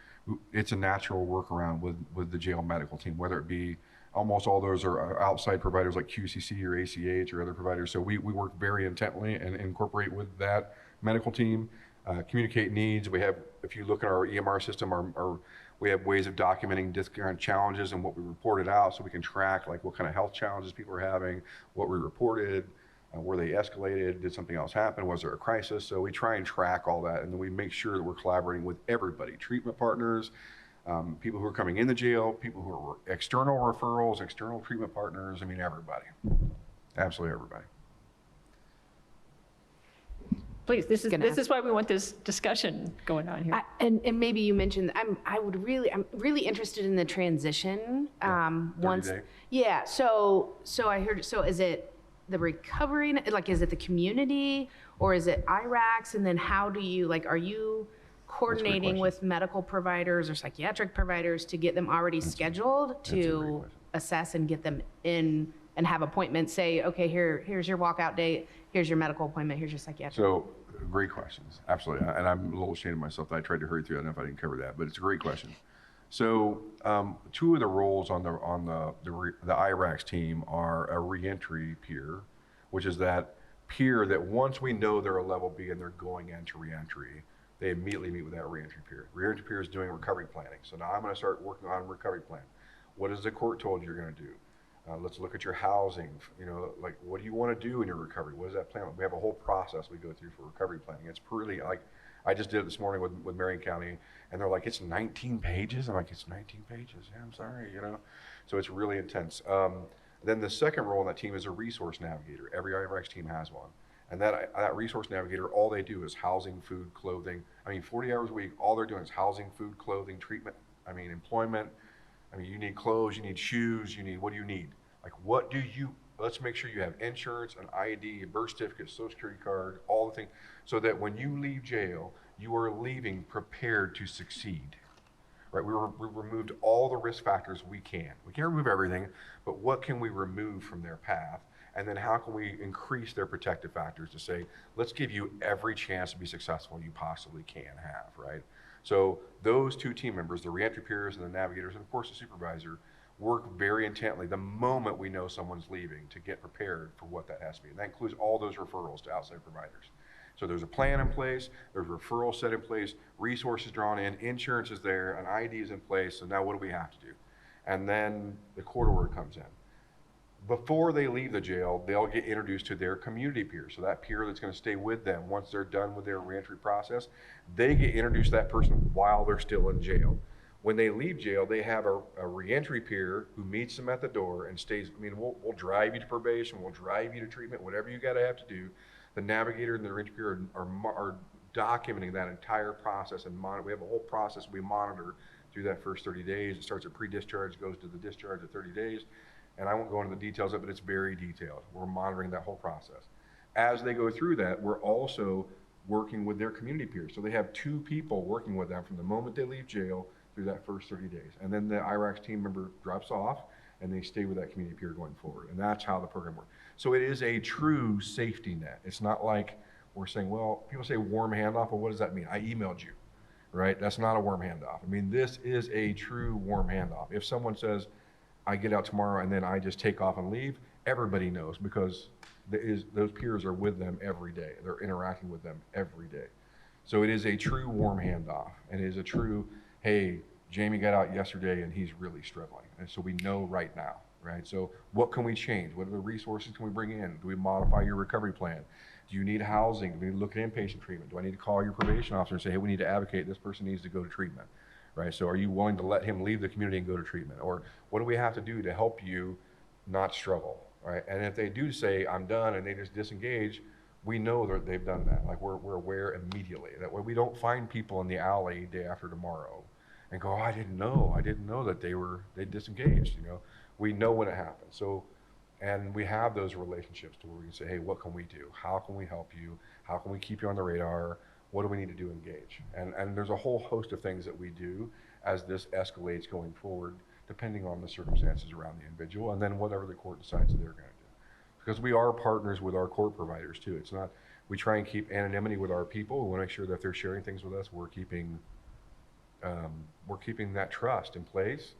it's a natural workaround with the jail medical team, whether it be almost all those are outside providers like QCC or ACH or other providers. So we work very intently and incorporate with that medical team, communicate needs. We have, if you look at our EMR system, we have ways of documenting different challenges and what we reported out so we can track like what kind of health challenges people are having, what we reported, were they escalated, did something else happen, was there a crisis? So we try and track all that, and then we make sure that we're collaborating with everybody, treatment partners, people who are coming in the jail, people who are external referrals, external treatment partners, I mean everybody, absolutely everybody. Please, this is why we want this discussion going on here. And maybe you mentioned, I'm really interested in the transition. Once, 30-day. yeah. So I heard. So is it the recovery? Like, is it the community or is it IRACs? And then how do you are you coordinating with medical providers or psychiatric providers to get them already scheduled to assess and get them in and have appointments? Say, okay, here's your walkout date. Here's your medical appointment. Here's your psychiatric. So great questions. Absolutely. And I'm a little ashamed of myself that I tried to hurry through. I don't know if I didn't cover that, but it's a great question. So two of the roles on the IRACs team are a reentry peer, which is that peer that once we know they're a level B and they're going into reentry, they immediately meet with that reentry peer. Reentry peer is doing recovery planning. So now I'm going to start working on recovery plan. What has the court told you you're going to do? Let's look at your housing. Like, what do you want to do in your recovery? What is that plan? We have a whole process we go through for recovery planning. It's really like, I just did it this morning with Marion County, and they're like, it's 19 pages. I'm like, it's 19 pages. Yeah, I'm sorry, So it's really intense. Then the second role on that team is a resource navigator. Every IRX team has one. And that resource navigator, all they do is housing, food, clothing. 40 hours a week, all they're doing is housing, food, clothing, treatment, employment. You need clothes, you need shoes, what do you need? Let's make sure you have insurance, an ID, a birth certificate, social security card, all the things, so that when you leave jail, you are leaving prepared to succeed, right? We removed all the risk factors we can. We can't remove everything, but what can we remove from their path? And then how can we increase their protective factors to say, let's give you every chance to be successful you possibly can have, right? So those two team members, the reentry peers and the navigators, and of course the supervisor, work very intently the moment we know someone's leaving to get prepared for what that has to be. And that includes all those referrals to outside providers. So there's a plan in place, there's referrals set in place, resources drawn in, insurance is there, an ID is in place, so now what do we have to do? And then the court order comes in. Before they leave the jail, they'll get introduced to their community peer. So that peer that's going to stay with them once they're done with their reentry process, they get introduced to that person while they're still in jail. When they leave jail, they have a reentry peer who meets them at the door and stays. We'll drive you to probation, we'll drive you to treatment, whatever you got to have to do. The navigator and the reentry peer are documenting that entire process, and we have a whole process we monitor through that first 30 days. It starts at pre-discharge, goes to the discharge at 30 days. And I won't go into the details of it, but it's very detailed. We're monitoring that whole process. as they go through that, we're also working with their community peers. So they have 2 people working with them from the moment they leave jail through that first 30 days. And then the IRACS team member drops off and they stay with that community peer going forward. And that's how the program works. So it is a true safety net. It's not like we're saying, well, people say warm handoff, well, what does that mean? I emailed you, right? That's not a warm handoff. I mean, this is a true warm handoff. If someone says, I get out tomorrow and then I just take off and leave, everybody knows because those peers are with them every day. They're interacting with them every day. So it is a true warm handoff, and it is a true, hey, Jamie got out yesterday and he's really struggling. And so we know right now, right? So what can we change? What are the resources can we bring in? Do we modify your recovery plan? Do you need housing? Do we need to look at inpatient treatment? Do I need to call your probation officer and say, hey, we need to advocate, this person needs to go to treatment, right? So are you willing to let him leave the community and go to treatment? Or what do we have to do to help you not struggle, right? And if they do say, I'm done, and they just disengage, we know that they've done that. Like we're aware immediately. That way we don't find people in the alley day after tomorrow and go, oh, I didn't know that they disengaged, you know. We know when it happens. So, and we have those relationships to where we can say, hey, what can we do? How can we help you? How can we keep you on the radar? What do we need to do to engage? And there's a whole host of things that we do as this escalates going forward, depending on the circumstances around the individual, and then whatever the court decides that they're going to do. Because we are partners with our court providers too. It's not, we try and keep anonymity with our people. We want to make sure that if they're sharing things with us, we're keeping that trust in place.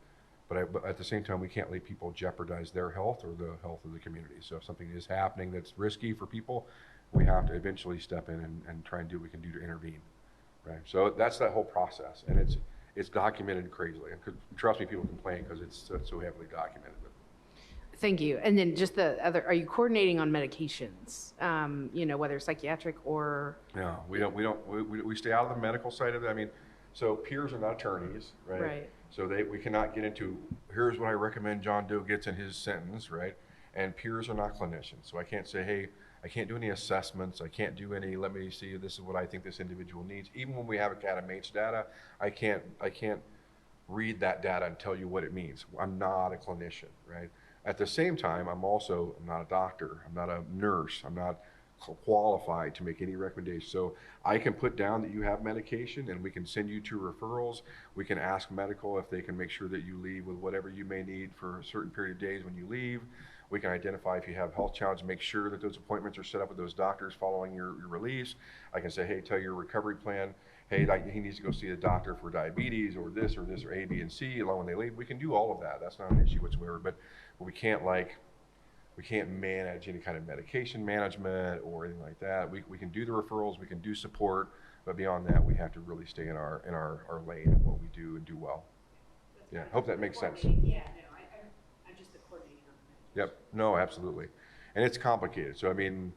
But at the same time, we can't let people jeopardize their health or the health of the community. So if something is happening that's risky for people, we have to eventually step in and try and do what we can do to intervene, right? So that's that whole process, and it's documented crazily. And trust me, people complain because it's so heavily documented. Thank you. And then just the other, are you coordinating on medications? You know, whether psychiatric or? No, we stay out of the medical side of it. I mean, so peers are not attorneys, right? Right. So we cannot get into, here's what I recommend John Doe gets in his sentence, right? And peers are not clinicians. So I can't say, hey, I can't do any assessments. I can't do any, let me see, this is what I think this individual needs. Even when we have a CADMH data, I can't read that data and tell you what it means. I'm not a clinician, right? At the same time, I'm not a doctor. I'm not a nurse. I'm not qualified to make any recommendations. So I can put down that you have medication and we can send you to referrals. We can ask medical if they can make sure that you leave with whatever you may need for a certain period of days when you leave. We can identify if you have health challenges, make sure that those appointments are set up with those doctors following your release. I can say, hey, tell your recovery plan, hey, he needs to go see a doctor for diabetes or this or A, B, and C along when they leave. We can do all of that. That's not an issue whatsoever, but we can't manage any kind of medication management or anything like that. We can do the referrals, we can do support, but beyond that, we have to really stay in our lane and what we do and do well. Yeah, hope that makes sense. Yeah, no, I'm just the coordinating on the Yep, no, absolutely. And it's complicated. So I mean,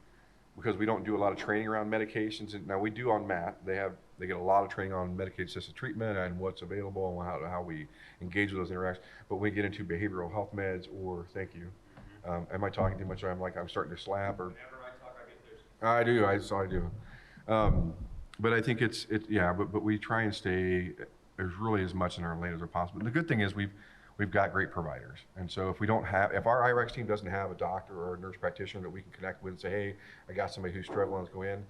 because we don't do a lot of training around medications, and now we do on MAT. They get a lot of training on medication-assisted treatment and what's available and how we engage with those interactions. But when we get into behavioral health meds or, thank you, am I talking too much? I'm starting to slap or? Whenever I talk, I get thirsty. I do. But I think but we try and stay as really as much in our lane as possible. The good thing is we've got great providers. And so if our IRACS team doesn't have a doctor or a nurse practitioner that we can connect with and say, hey, I got somebody who's struggling, let's go in,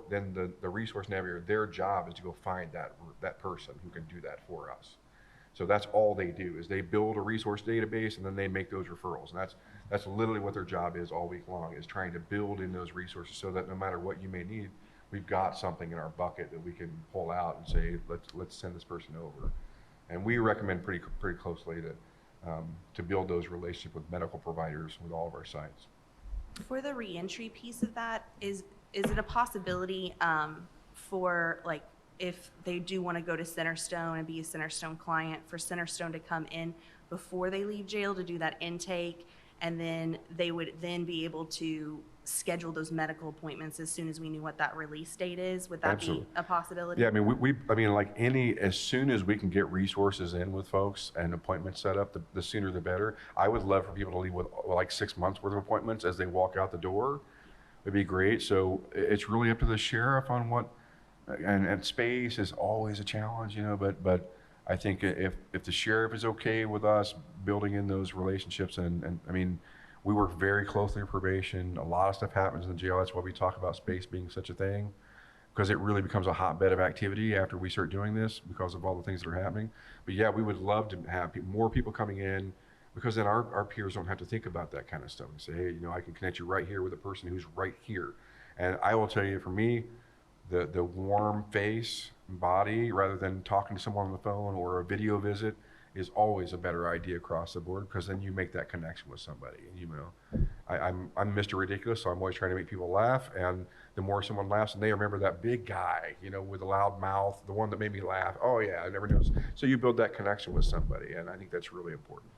then the resource navigator, their job is to go find that person who can do that for us. So that's all they do, is they build a resource database and then they make those referrals. And that's literally what their job is all week long, is trying to build in those resources so that no matter what you may need, we've got something in our bucket that we can pull out and say, let's send this person over. And we recommend pretty closely to build those relationships with medical providers with all of our sites. For the reentry piece of that, is it a possibility for, like, if they do want to go to Centerstone and be a Centerstone client, for Centerstone to come in before they leave jail to do that intake, and then they would then be able to schedule those medical appointments as soon as we knew what that release date is? Would that Absolutely. be a possibility? Yeah, I mean, as soon as we can get resources in with folks and appointments set up, the sooner the better. I would love for people to leave with like 6 months worth of appointments as they walk out the door. It'd be great. So it's really up to the sheriff on what, and space is always a challenge, but I think if the sheriff is okay with us building in those relationships, and I mean, We work very closely with probation. A lot of stuff happens in the jail. That's why we talk about space being such a thing, because it really becomes a hotbed of activity after we start doing this because of all the things that are happening. But yeah, we would love to have more people coming in, because then our peers don't have to think about that kind of stuff and say, hey, I can connect you right here with a person who's right here. And I will tell you, for me, the warm face, body, rather than talking to someone on the phone or a video visit, is always a better idea across the board, because then you make that connection with somebody. And I'm Mr. Ridiculous, so I'm always trying to make people laugh. And the more someone laughs, and they remember that big guy, with a loud mouth, the one that made me laugh. Oh yeah, I never knew. So you build that connection with somebody, and I think that's really important.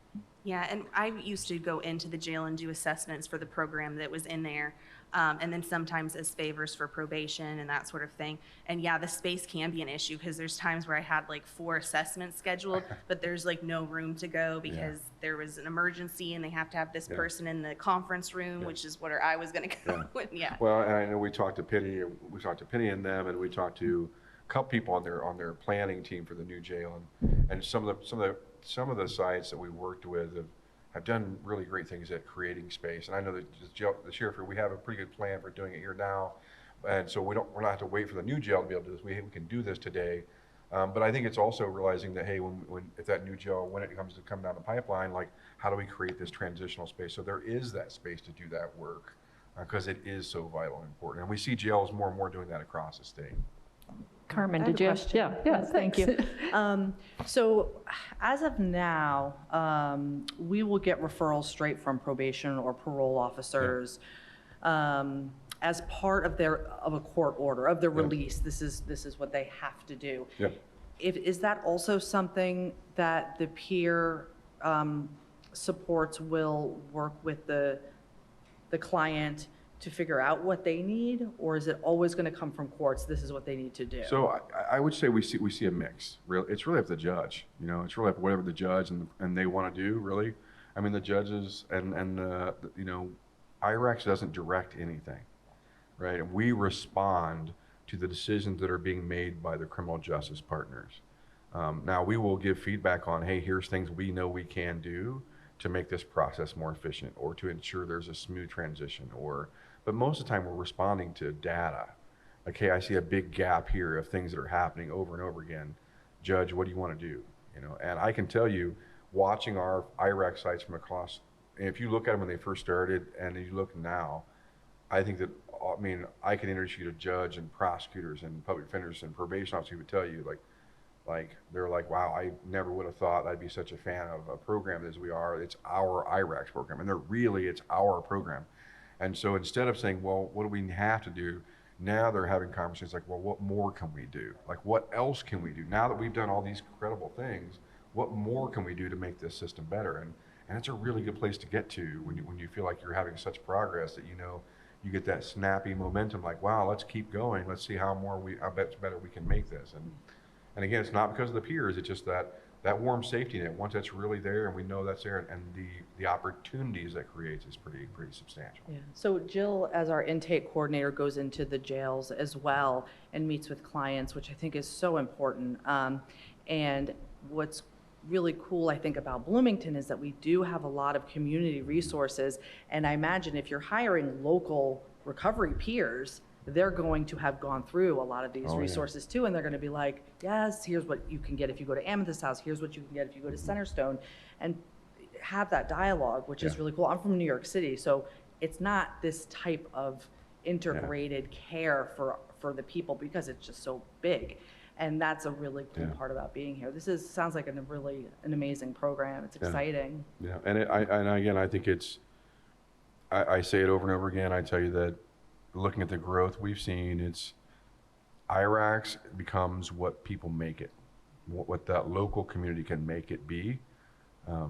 Yeah, and I used to go into the jail and do assessments for the program that was in there, and then sometimes as favors for probation and that sort of thing. And yeah, the space can be an issue, because there's times where I had like 4 assessments scheduled, but there's like no room to go because there was an emergency and they have to have this person in the conference room, which is where I was going to go. Well, and I know we talked to Penny and them, and we talked to a couple people on their planning team for the new jail, and some of the sites that we worked with have done really great things at creating space. And I know that the sheriff, we have a pretty good plan for doing it here now, and so we're not have to wait for the new jail to be able to do this. We can do this today. But I think it's also realizing that, hey, if that new jail, when it comes to come down the pipeline, like, how do we create this transitional space so there is that space to do that work, because it is so vital and important. And we see jails more and more doing that across the state. Carmen, I have did a you? question. Yeah, Thank you. So as of now, we will get referrals straight from probation or parole officers as part of a court order, of their release. This is what they have to do. Yeah. Is that also something that the peer supports will work with the client to figure out what they need, or is it always going to come from courts? This is what they need to do. So I would say we see a mix. It's really up to the judge. It's really up to whatever the judge and they want to do. Really, I mean, the judges and IRACS doesn't direct anything, right? We respond to the decisions that are being made by the criminal justice partners. Now we will give feedback on, hey, here's things we know we can do to make this process more efficient, or to ensure there's a smooth transition, but most of the time we're responding to data. Like, hey, I see a big gap here of things that are happening over and over again. Judge, what do you want to do? And I can tell you, watching our IRAC sites from across, and if you look at them when they first started and you look now, I think that, I can introduce you to judge and prosecutors and public defenders and probation officers who would tell you, like they're like, wow, I never would have thought I'd be such a fan of a program as we are. It's our IRACS program, and it's our program. And so instead of saying, well, what do we have to do? Now they're having conversations like, well, what more can we do? Like, what else can we do? Now that we've done all these incredible things, what more can we do to make this system better? And it's a really good place to get to when you feel like you're having such progress that you get that snappy momentum, like, wow, let's keep going. Let's see how much better we can make this. And again, it's not because of the peers, it's just that warm safety net, once that's really there and we know that's there, and the opportunities that creates is pretty substantial. Yeah. So Jill, as our intake coordinator, goes into the jails as well and meets with clients, which I think is so important. And what's really cool, I think, about Bloomington is that we do have a lot of community resources. And I imagine if you're hiring local recovery peers, they're going to have gone through a lot of these resources too, and they're going to be like, yes, here's what you can get if you go to Amethyst House, here's what you can get if you go to Centerstone, and have that dialogue, which is really cool. I'm from New York City, so it's not this type of integrated care for the people, because it's just so big. And that's a really cool part about being here. Sounds like an amazing program. It's exciting. Yeah, and again, I think I say it over and over again. I tell you that looking at the growth we've seen, it's IRACS becomes what people make it, what that local community can make it be.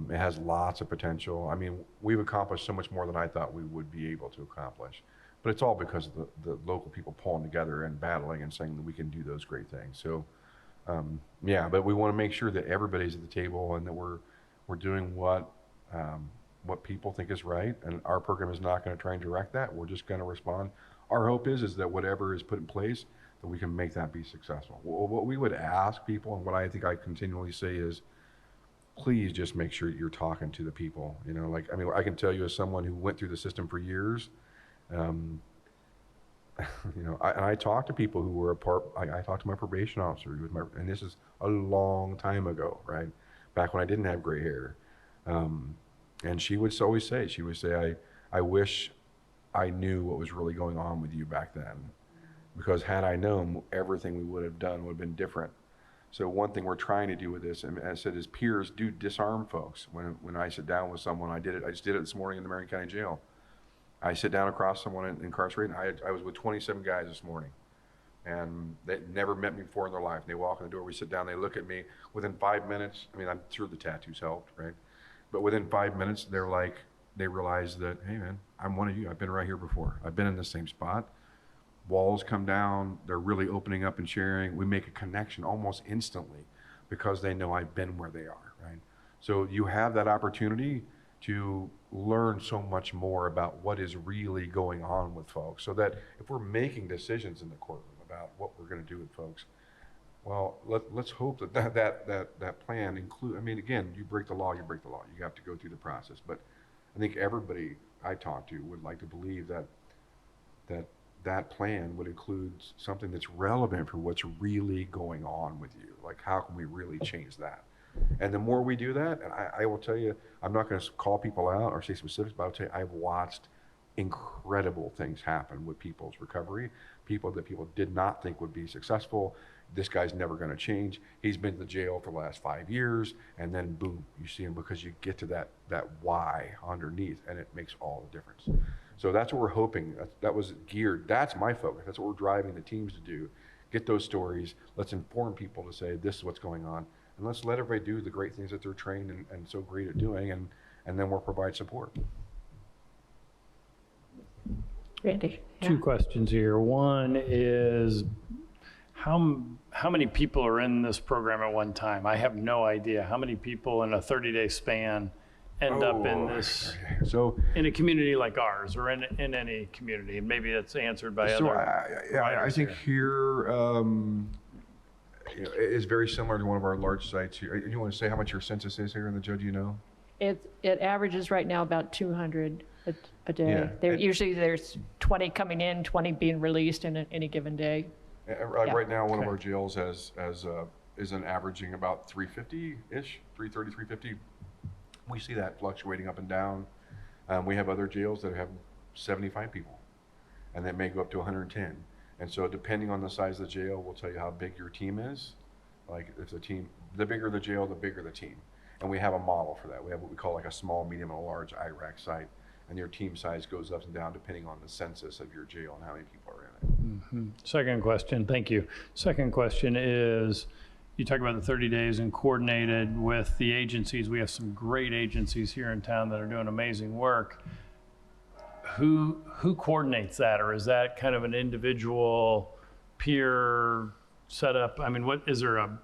It has lots of potential. I mean, we've accomplished so much more than I thought we would be able to accomplish. But it's all because of the local people pulling together and battling and saying that we can do those great things. So, but we want to make sure that everybody's at the table and that we're doing what people think is right. And our program is not going to try and direct that. We're just going to respond. Our hope is that whatever is put in place, that we can make that be successful. What we would ask people, and what I think I continually say is, please just make sure you're talking to the people. You know, like, I mean, I can tell you as someone who went through the system for years, you know, I talked to people who were I talked to my probation officer, who was and this is a long time ago, right? Back when I didn't have gray hair. And she would always say, I wish I knew what was really going on with you back then. Because had I known, everything we would have done would have been different. So one thing we're trying to do with this, and as I said, is peers do disarm folks. When I sit down with someone, I just did it this morning in the Marion County Jail. I sit down across someone incarcerated. I was with 27 guys this morning, and they never met me before in their life. They walk in the door, we sit down, they look at me. Within 5 minutes, I mean, I'm sure the tattoos helped, right? But within 5 minutes, they're like, they realize that, hey man, I'm one of you. I've been right here before. I've been in the same spot. Walls come down. They're really opening up and sharing. We make a connection almost instantly because they know I've been where they are, right? So you have that opportunity to learn so much more about what is really going on with folks, so that if we're making decisions in the courtroom about what we're going to do with folks, well, let's hope that plan include, I mean, again, you break the law, you break the law. You have to go through the process. But I think everybody I talk to would like to believe that plan would include something that's relevant for what's really going on with you. Like, how can we really change that? And the more we do that, and I will tell you, I'm not going to call people out or say specifics, but I'll tell you, I've watched incredible things happen with people's recovery, people that people did not think would be successful. This guy's never going to change. He's been to jail for the last 5 years, and then boom, you see him, because you get to that why underneath, and it makes all the difference. So that's what we're hoping. That was geared. That's my focus. That's what we're driving the teams to do. Get those stories. Let's inform people to say, this is what's going on. And let's let everybody do the great things that they're trained and so great at doing, and then we'll provide support. Randy? Yeah. Two questions here. One is, how many people are in this program at one time? I have no idea. How many people in a 30-day span end up in this, So in a community like ours, or in any community? And maybe that's answered by other I providers think here. here you know, it is very similar to one of our large sites here. You want to say how much your census is here in the Judge, you know? It averages right now about 200 a day. Yeah. Usually there's 20 coming in, 20 being released in any given day. Right now, one of Okay. our jails is an averaging about 350-ish, 330, 350. We see that fluctuating up and down. We have other jails that have 75 people, and that may go up to 110. And so depending on the size of the jail, we'll tell you how big your team is. Like, if the bigger the jail, the bigger the team. And we have a model for that. We have what we call like a small, medium, and a large IRAC site. And your team size goes up and down depending on the census of your jail and how many people are in it. Second question, thank you. Second question is, you talk about the 30 days and coordinated with the agencies. We have some great agencies here in town that are doing amazing work. Who coordinates that, or is that kind of an individual peer setup? I mean, what is there a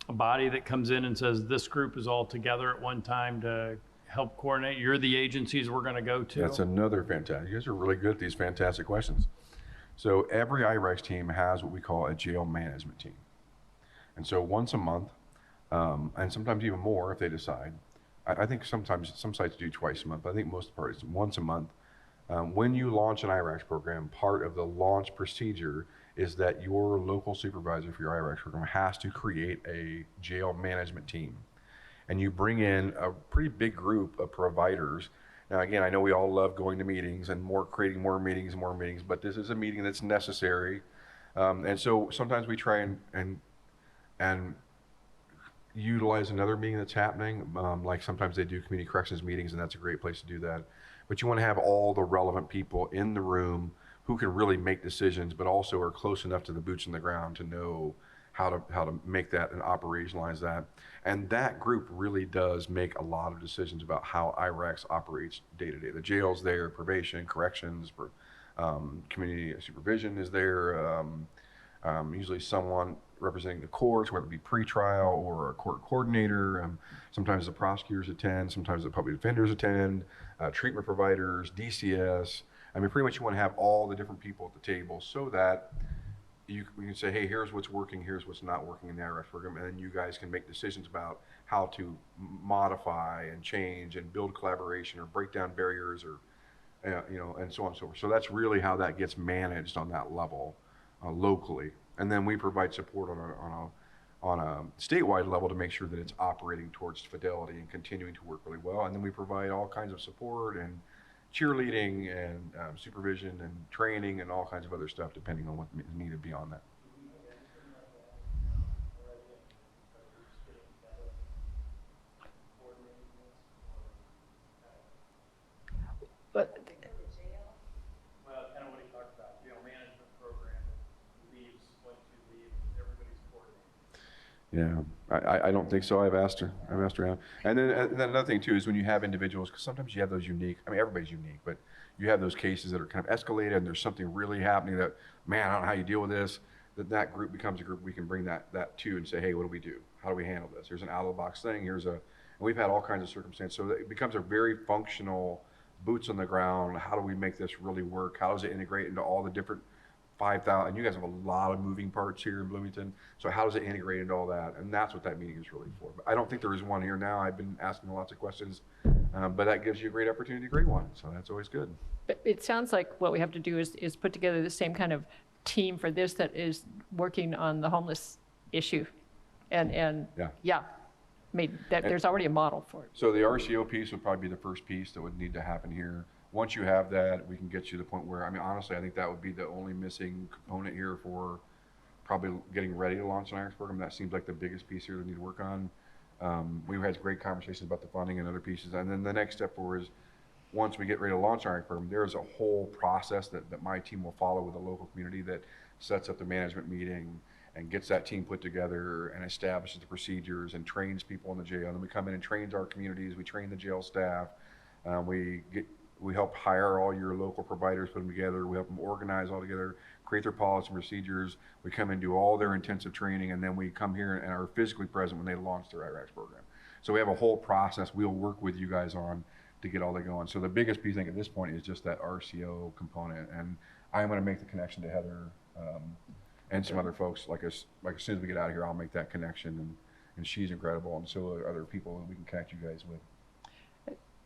body that comes in and says this group is all together at one time to help coordinate? You're the agencies we're going to go to. That's another fantastic. You guys are really good at these fantastic questions. So every IRACS team has what we call a jail management team. And so once a month, and sometimes even more if they decide. I think sometimes some sites do twice a month, but I think most parts once a month. When you launch an IRACS program, part of the launch procedure is that your local supervisor for your IRACS program has to create a jail management team. And you bring in a pretty big group of providers. Now, again, I know we all love going to meetings and creating more meetings, but this is a meeting that's necessary. And so sometimes we try and utilize another meeting that's happening. Like sometimes they do community corrections meetings, and that's a great place to do that. But you want to have all the relevant people in the room who can really make decisions, but also are close enough to the boots on the ground to know how to make that and operationalize that. And that group really does make a lot of decisions about how IRACS operates day to day. The jail's there, probation, corrections, community supervision is there. Usually someone representing the courts, whether it be pretrial or a court coordinator. Sometimes the prosecutors attend, sometimes the public defenders attend, treatment providers, DCS. I mean, pretty much you want to have all the different people at the table so that we can say, hey, here's what's working, here's what's not working in the IRS program, and then you guys can make decisions about how to modify and change and build collaboration or break down barriers or, and so on and so forth. So that's really how that gets managed on that level locally. And then we provide support on a statewide level to make sure that it's operating towards fidelity and continuing to work really well. And then we provide all kinds of support and cheerleading and supervision and training and all kinds of other stuff depending on what is needed beyond that. But Well, kind of what he talked about, management program, leaves, once you leave, everybody's coordinated. Yeah, I don't think so. I've asked her out. And then another thing too is when you have individuals, because sometimes you have those unique, everybody's unique, but you have those cases that are kind of escalated and there's something really happening that, man, I don't know how you deal with this, that group becomes a group we can bring that to and say, hey, what do we do? How do we handle this? Here's an out of the box thing. And we've had all kinds of circumstances. So it becomes a very functional boots on the ground. How do we make this really work? How does it integrate into all the different 5,000, and you guys have a lot of moving parts here in Bloomington. So how does it integrate into all that? And that's what that meeting is really for. But I don't think there is one here now. I've been asking lots of questions, but that gives you a great opportunity to create one. So that's always good. But it sounds like what we have to do is put together the same kind of team for this that is working on the homeless issue. And yeah, there's already a model for it. So the RCO piece would probably be the first piece that would need to happen here. Once you have that, we can get you to the point where, honestly, I think that would be the only missing component here for probably getting ready to launch an IRS program. That seems like the biggest piece here that we need to work on. We've had great conversations about the funding and other pieces. And then the next step forward is once we get ready to launch our IRS program, there's a whole process that my team will follow with the local community that sets up the management meeting and gets that team put together and establishes the procedures and trains people in the jail. And then we come in and train our communities. We train the jail staff. We help hire all your local providers, put them together. We help them organize all together, create their policy and procedures. We come and do all their intensive training, and then we come here and are physically present when they launch their IRAX program. So we have a whole process we'll work with you guys on to get all that going. So the biggest piece, I think, at this point is just that RCO component. And I'm going to make the connection to Heather and some other folks. Like as soon as we get out of here, I'll make that connection. And she's incredible, and so are other people that we can connect you guys with.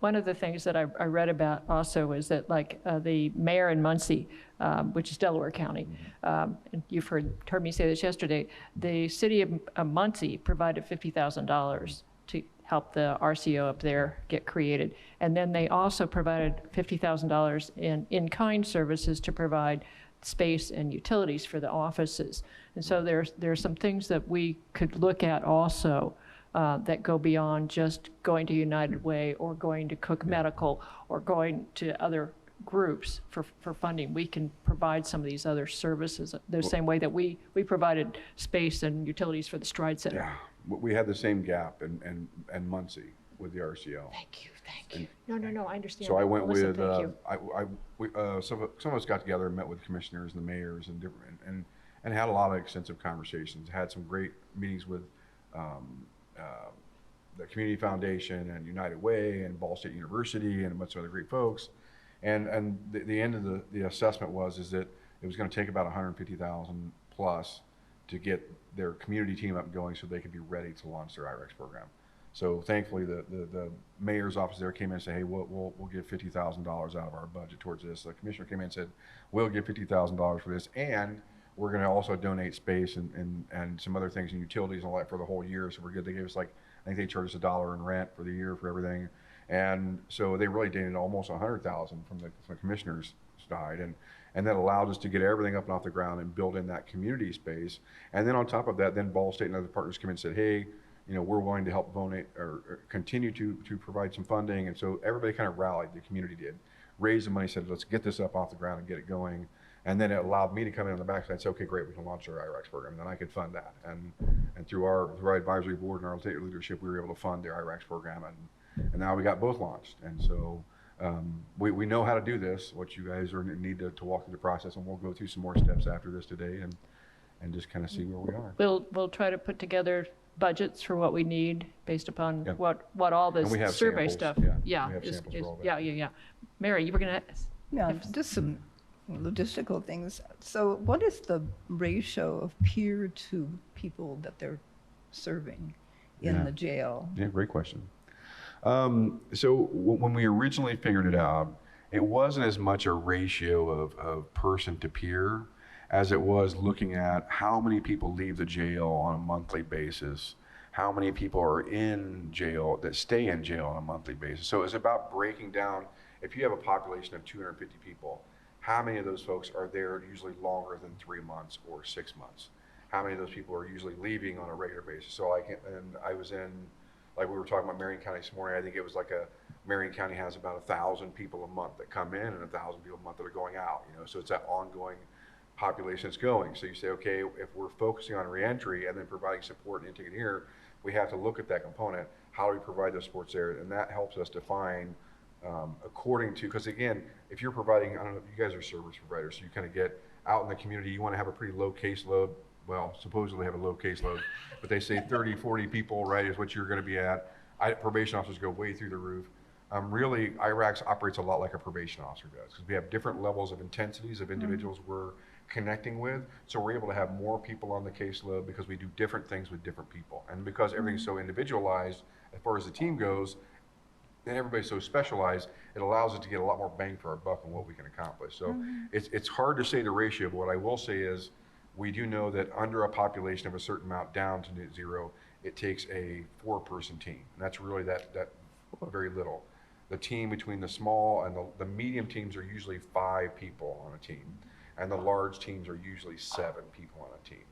One of the things that I read about also is that the mayor in Muncie, which is Delaware County, and you've heard me say this yesterday, the city of Muncie provided $50,000 to help the RCO up there get created. And then they also provided $50,000 in-kind services to provide space and utilities for the offices. And so there's some things that we could look at also that go beyond just going to United Way or going to Cook Medical or going to other groups for funding. We can provide some of these other services the same way that we provided space and utilities for the Stride Center. Yeah, we had the same gap in Muncie with the RCO. Thank you. No, I understand. So I went Listen, with, some of us got together and met with commissioners and the mayors and different, and had a lot of extensive conversations, had some great meetings with the Community Foundation and United Way and Ball State University and a bunch of other great folks. And the end of the assessment is that it was going to take about $150,000 plus to get their community team up and going so they could be ready to launch their IREX program. So thankfully the mayor's office there came in and said, hey, we'll give $50,000 out of our budget towards this. The commissioner came in and said, we'll give $50,000 for this, and we're going to also donate space and some other things and utilities and all that for the whole year. So we're good. They gave us I think they charged us $1 in rent for the year for everything. And so they really donated almost $100,000 from the commissioner's side. And that allowed us to get everything up and off the ground and build in that community space. And then on top of that, then Ball State and other partners came in and said, hey, we're willing to help donate or continue to provide some funding. And so everybody kind of rallied, the community did, raised the money, said, let's get this up off the ground and get it going. And then it allowed me to come in on the backside and say, okay, great, we can launch our IREX program. And then I could fund that. And through our advisory board and our state leadership, we were able to fund the IREX program. And now we got both launched. And so we know how to do this, what you guys need to walk through the process. And we'll go through some more steps after this today and just kind of see where we are. We'll try to put together budgets for what we need based upon what all this survey samples. stuff. Yeah, we have samples for all that. Yeah. Mary, you were going to... Yeah, just some logistical things. So what is the ratio of peer to people that they're serving in Yeah. the jail? Yeah, great question. When we originally figured it out, it wasn't as much a ratio of person to peer as it was looking at how many people leave the jail on a monthly basis, how many people are in jail that stay in jail on a monthly basis. So it's about breaking down, if you have a population of 250 people, how many of those folks are there usually longer than 3 months or 6 months? How many of those people are usually leaving on a regular basis? So I was in, like we were talking about Marion County this morning, I think it was like Marion County has about 1,000 people a month that come in and 1,000 people a month that are going out, so it's that ongoing population that's going. So you say, okay, if we're focusing on reentry and then providing support and intake here, we have to look at that component. How do we provide those supports there? And that helps us define according to, because again, if you're providing, I don't know, you guys are service providers, so you kind of get out in the community, you want to have a pretty low caseload. Well, supposedly have a low caseload, but they say 30, 40 people, right, is what you're going to be at. Probation officers go way through the roof. Really, IRACS operates a lot like a probation officer does, because we have different levels of intensities of individuals we're connecting with, so we're able to have more people on the caseload because we do different things with different people. And because everything's so individualized as far as the team goes, and everybody's so specialized, it allows us to get a lot more bang for our buck on what we can accomplish. So it's hard to say the ratio, but what I will say is, we do know that under a population of a certain amount down to net zero, it takes a 4-person team. And that's really that very little. The team between the small and the medium teams are usually 5 people on a team. And the large teams are usually 7 people on a team.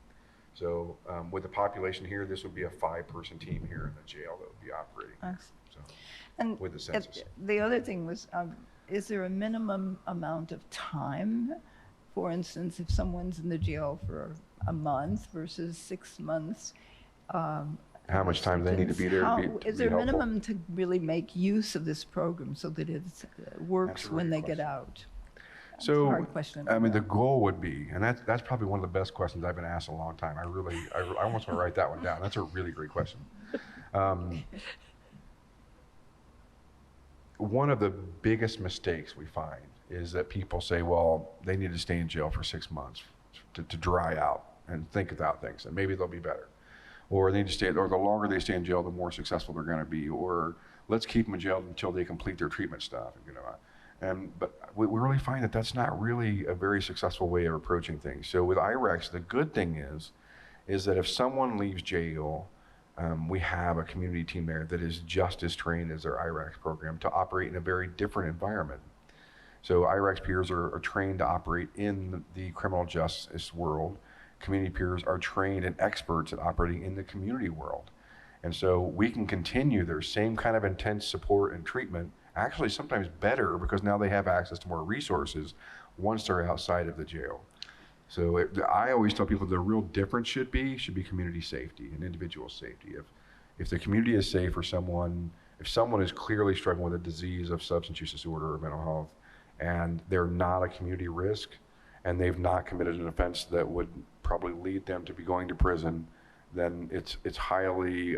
So with the population here, this would be a 5-person team here in the jail that would be operating. So, And with the census. the other thing was, is there a minimum amount of time? For instance, if someone's in the jail for a month versus 6 months. How much time they need to be there to is be there a helpful? minimum to really make use of this program so that it works That's a when great they get question. out? That's a So, hard question. I mean, the goal would be, and that's probably one of the best questions I've been asked in a long time. I almost want to write that one down. That's a really great question. One of the biggest mistakes we find is that people say, well, they need to stay in jail for 6 months to dry out and think about things, and maybe they'll be better. Or they need to stay, or the longer they stay in jail, the more successful they're going to be. Or let's keep them in jail until they complete their treatment stuff. But we really find that that's not really a very successful way of approaching things. So with IRACS, the good thing is that if someone leaves jail, we have a community team there that is just as trained as their IRACS program to operate in a very different environment. So IRACS peers are trained to operate in the criminal justice world. Community peers are trained and experts at operating in the community world. And so we can continue their same kind of intense support and treatment, actually sometimes better, because now they have access to more resources once they're outside of the jail. So I always tell people the real difference should be community safety and individual safety. If the community is safe for someone, if someone is clearly struggling with a disease of substance use disorder or mental health, and they're not a community risk, and they've not committed an offense that would probably lead them to be going to prison, then it's highly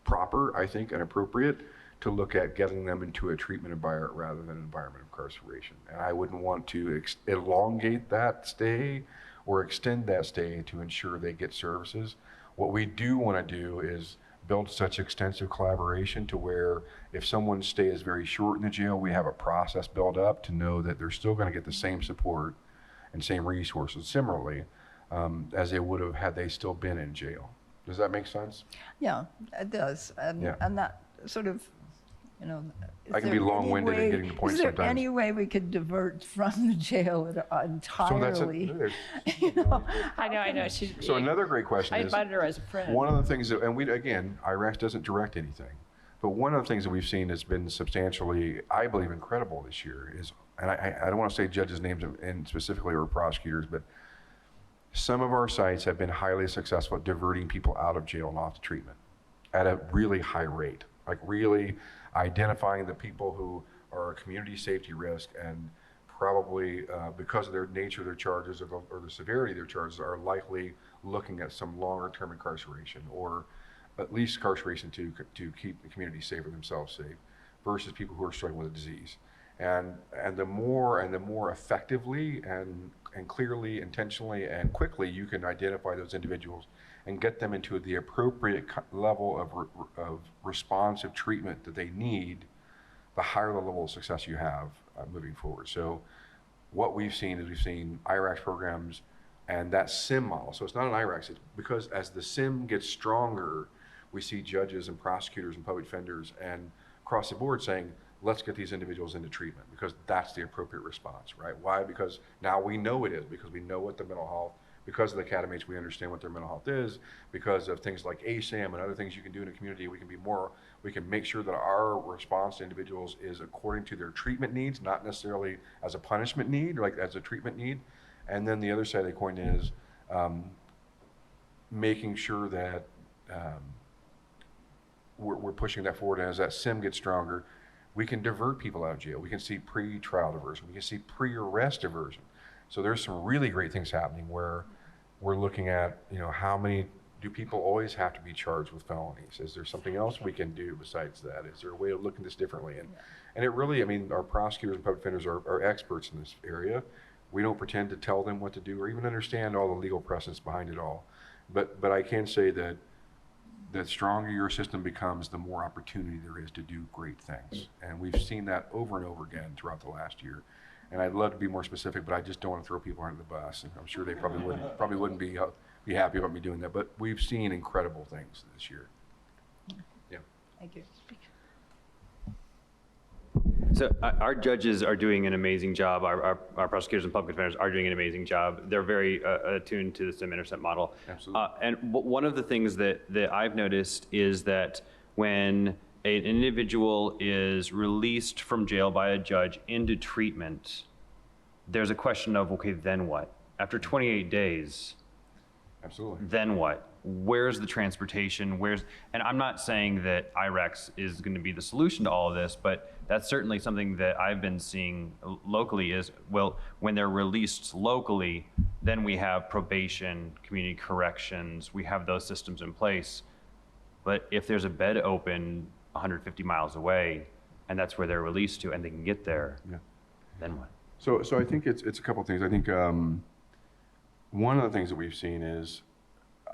proper, I think, and appropriate to look at getting them into a treatment environment rather than an environment of incarceration. And I wouldn't want to elongate that stay or extend that stay to ensure they get services. What we do want to do is build such extensive collaboration to where if someone's stay is very short in the jail, we have a process built up to know that they're still going to get the same support and same resources similarly as they would have had they still been in jail. Does that make sense? Yeah, it does. Yeah. And that sort of, I can be long-winded in getting the point Is there sometimes. any way we could divert from the jail entirely? I know. So another great question I is, invited her as a friend. one of the things that, and IRACS doesn't direct anything, but one of the things that we've seen has been substantially, I believe, incredible this year is, and I don't want to say judges' names and specifically or prosecutors, but some of our sites have been highly successful at diverting people out of jail and off to treatment at a really high rate, like really identifying the people who are a community safety risk and probably because of their nature of their charges or the severity of their charges are likely looking at some longer term incarceration or at least incarceration to keep the community safe or themselves safe versus people who are struggling with a disease. And the more effectively and clearly, intentionally, and quickly you can identify those individuals and get them into the appropriate level of responsive treatment that they need, the higher the level of success you have moving forward. So what we've seen is we've seen IRACS programs and that SIM model. So it's not an IRACS, it's because as the SIM gets stronger, we see judges and prosecutors and public defenders and across the board saying, let's get these individuals into treatment because that's the appropriate response, right? Why? Because now we know it is, because we know what the mental health, because of the academies, we understand what their mental health is, because of things like ASAM and other things you can do in a community, we can make sure that our response to individuals is according to their treatment needs, not necessarily as a punishment need, like as a treatment need. And then the other side of the coin is making sure that we're pushing that forward. And as that SIM gets stronger, we can divert people out of jail. We can see pre-trial diversion. We can see pre-arrest diversion. So there's some really great things happening where we're looking at, how many do people always have to be charged with felonies? Is there something else we can do besides that? Is there a way of looking at this differently? And it really, our prosecutors and public defenders are experts in this area. We don't pretend to tell them what to do or even understand all the legal precedents behind it all. But I can say that the stronger your system becomes, the more opportunity there is to do great things. And we've seen that over and over again throughout the last year. And I'd love to be more specific, but I just don't want to throw people under the bus. And I'm sure they probably wouldn't be happy about me doing that. But we've seen incredible things this year. Yeah. Thank you. So our judges are doing an amazing job. Our prosecutors and public defenders are doing an amazing job. They're very attuned to the SIM-intercept model. Absolutely. And one of the things that I've noticed is that when an individual is released from jail by a judge into treatment, there's a question of, okay, then what? After 28 days, Absolutely. then what? Where's the transportation? And I'm not saying that IRACS is going to be the solution to all of this, but that's certainly something that I've been seeing locally is, well, when they're released locally, then we have probation, community corrections, we have those systems in place. But if there's a bed open 150 miles away, and that's where they're released to, and they can get there, then what? So I think it's a couple of things. I think one of the things that we've seen is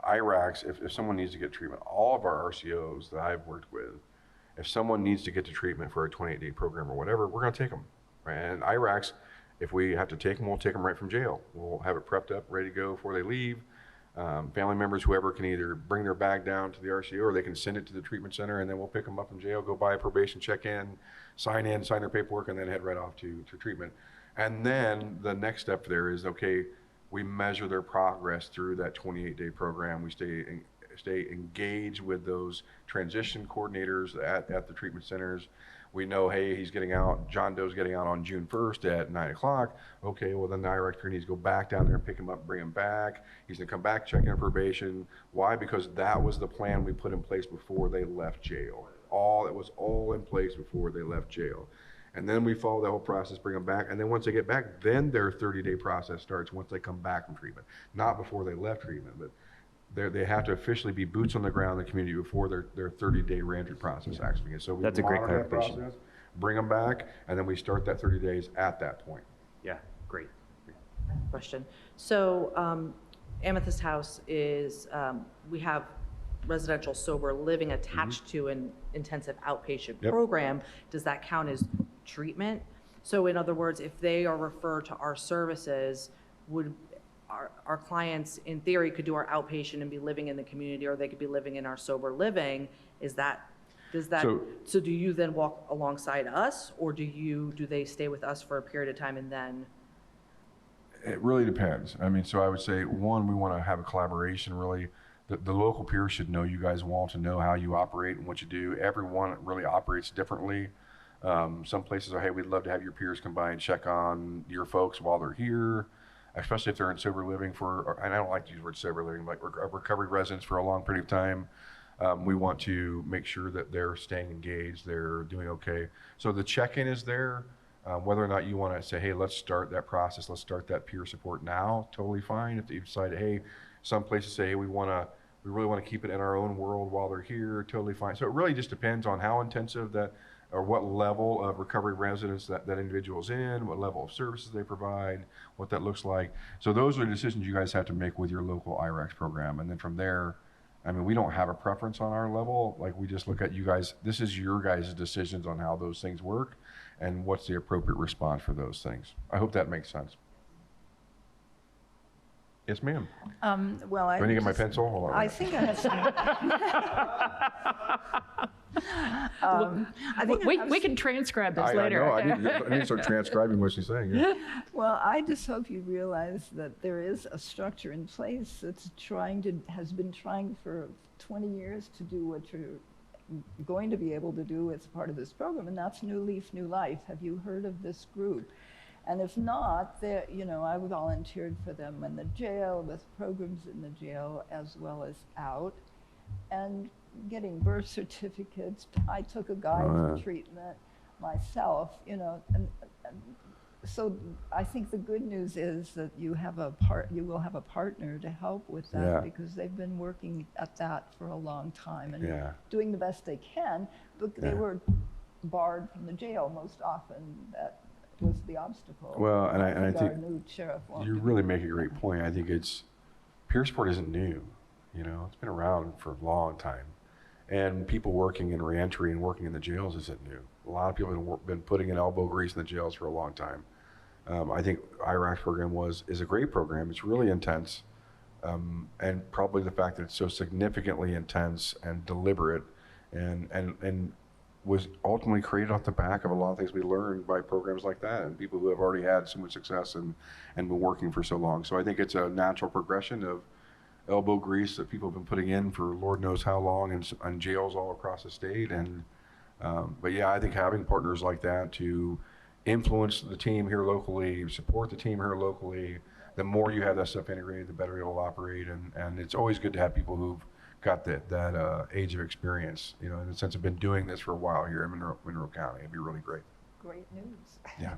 IRACS, if someone needs to get treatment, all of our RCOs that I've worked with, if someone needs to get to treatment for a 28-day program or whatever, we're going to take them. Right? And IRACS, if we have to take them, we'll take them right from jail. We'll have it prepped up, ready to go before they leave. Family members, whoever, can either bring their bag down to the RCO or they can send it to the treatment center, and then we'll pick them up from jail, go by probation, check in, sign their paperwork, and then head right off to treatment. And then the next step there is, okay, we measure their progress through that 28-day program. We stay engaged with those transition coordinators at the treatment centers. We know, hey, he's getting out, John Doe's getting out on June 1st at 9 o'clock. Okay, well then the IRACS needs to go back down there and pick him up, bring him back. He's gonna come back, check in on probation. Why? Because that was the plan we put in place before they left jail. It was all in place before they left jail. And then we follow the whole process, bring them back. And then once they get back, then their 30-day process starts once they come back from treatment. Not before they left treatment, but they have to officially be boots on the ground in the community before their 30-day reentry process actually begins. So we That's a great monitor that clarification. process, bring them back, and then we start that 30 days at that point. Yeah, great. Question. So Amethyst House is, we have residential sober living attached to an intensive outpatient Yep. program. Does that count as treatment? So in other words, if they are referred to our services, would our clients, in theory, could do our outpatient and be living in the community, or they could be living in our sober living? So do you then walk alongside us, or do they stay with us for a period of time and then? It really depends. So I would say, one, we want to have a collaboration, really. The local peers should know you guys want to know how you operate and what you do. Everyone really operates differently. Some places are, hey, we'd love to have your peers come by and check on your folks while they're here, especially if they're in sober living and I don't like to use the word sober living, like recovery residents for a long period of time. We want to make sure that they're staying engaged, they're doing okay. So the check-in is there. Whether or not you want to say, hey, let's start that process, let's start that peer support now, totally fine. If you decide, hey, some places say, hey, we really want to keep it in our own world while they're here, totally fine. So it really just depends on how intensive that or what level of recovery residence that individual's in, what level of services they provide, what that looks like. So those are the decisions you guys have to make with your local IRACS program. And then from there, I mean, we don't have a preference on our level. Like, we just look at you guys, this is your guys' decisions on how those things work and what's the appropriate response for those things. I hope that makes sense. Yes, ma'am. Well, Do I need to get my pencil? Hold on. I think I have some. I think I have We can transcribe this I later. know. I need to start transcribing what she's saying. Yeah. Well, I just hope you realize that there is a structure in place that's has been trying for 20 years to do what you're going to be able to do as part of this program, and that's New Leaf, New Life. Have you heard of this group? And if not, I volunteered for them in the jail, with programs in the jail as well as out, and getting birth certificates. I took a guide for treatment myself, and so I think the good news is that you will have a partner to help with that, because they've been working at that for a long time and doing the best they can, but they were barred from the jail most often. That was the obstacle. Well, and I think our new sheriff you really make a great point. I think peer support isn't new. It's been around for a long time. And people working in reentry and working in the jails isn't new. A lot of people have been putting in elbow grease in the jails for a long time. I think IRACS program is a great program. It's really intense. And probably the fact that it's so significantly intense and deliberate and was ultimately created off the back of a lot of things we learned by programs like that and people who have already had so much success and been working for so long. So I think it's a natural progression of elbow grease that people have been putting in for Lord knows how long in jails all across the state. But yeah, I think having partners like that to influence the team here locally, support the team here locally, the more you have that stuff integrated, the better it'll operate. And it's always good to have people who've got that age of experience, in the sense of been doing this for a while here in Monroe County. It'd be really great. Great news. Yeah.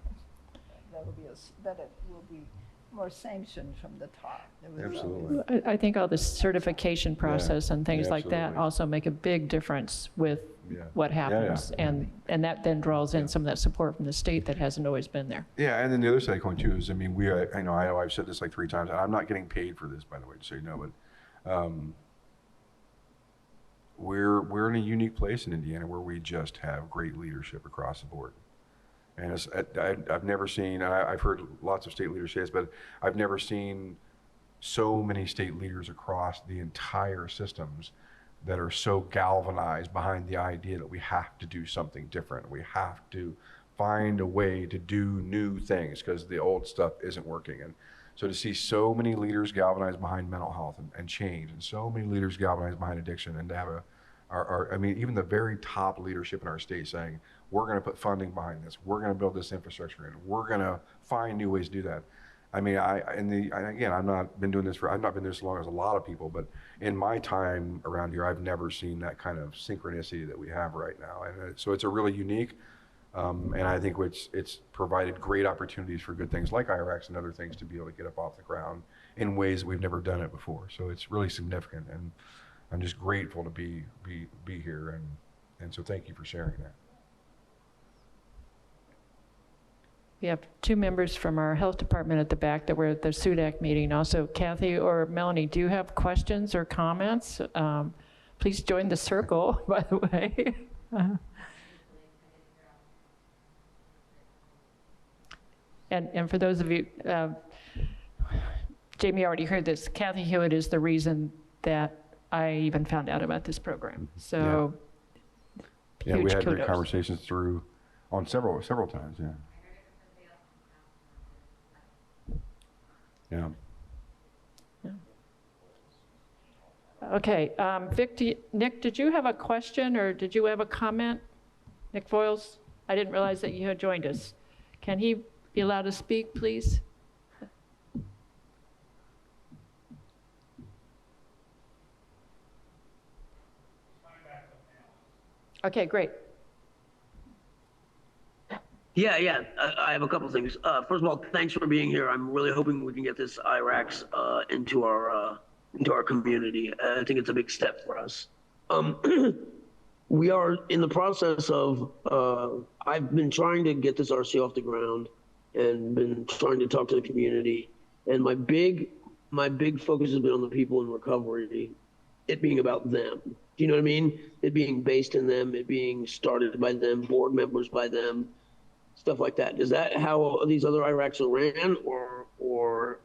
That it will be more sanctioned from the top. Absolutely. I think all the certification process and things like that absolutely. also make a big difference with what happens. And that then draws in some of that support from the state that hasn't always been there. Yeah, and then the other side of the coin too is, I mean, I know I've said this like 3 times, and I'm not getting paid for this, by the way, just so you know, but we're in a unique place in Indiana where we just have great leadership across the board. And I've never seen, I've heard lots of state leaders say this, but I've never seen so many state leaders across the entire systems that are so galvanized behind the idea that we have to do something different. We have to find a way to do new things because the old stuff isn't working. And so to see so many leaders galvanized behind mental health and change, and so many leaders galvanized behind addiction, and to have I mean, even the very top leadership in our state saying, we're going to put funding behind this. We're going to build this infrastructure in. We're going to find new ways to do that. I mean, again, I've not been doing this as long as a lot of people, but in my time around here, I've never seen that kind of synchronicity that we have right now. And so it's a really unique, and I think it's provided great opportunities for good things like IRACS and other things to be able to get up off the ground in ways that we've never done it before. So it's really significant, and I'm just grateful to be here, and so thank you for sharing that. We have 2 members from our health department at the back that were at the SUDAC meeting. Also, Kathy or Melanie, do you have questions or comments? Please join the circle, by the way. And for those of you, Jamie already heard this, Kathy Hewitt is the reason that I even found out about this program. So, yeah, we huge had great kudos. conversations on several times. Yeah. Okay, Nick, did you have a question or did you have a comment? Nick Foyles, I didn't realize that you had joined us. Can he be allowed to speak, please? Okay, great. Yeah. I have a couple things. First of all, thanks for being here. I'm really hoping we can get this IRACS into our community. I think it's a big step for us. We are in the process of, I've been trying to get this RC off the ground and been trying to talk to the community. And my big focus has been on the people in recovery, it being about them. Do you know what I mean? It being based in them, it being started by them, board members by them, stuff like that. Is that how these other IRACs are ran, or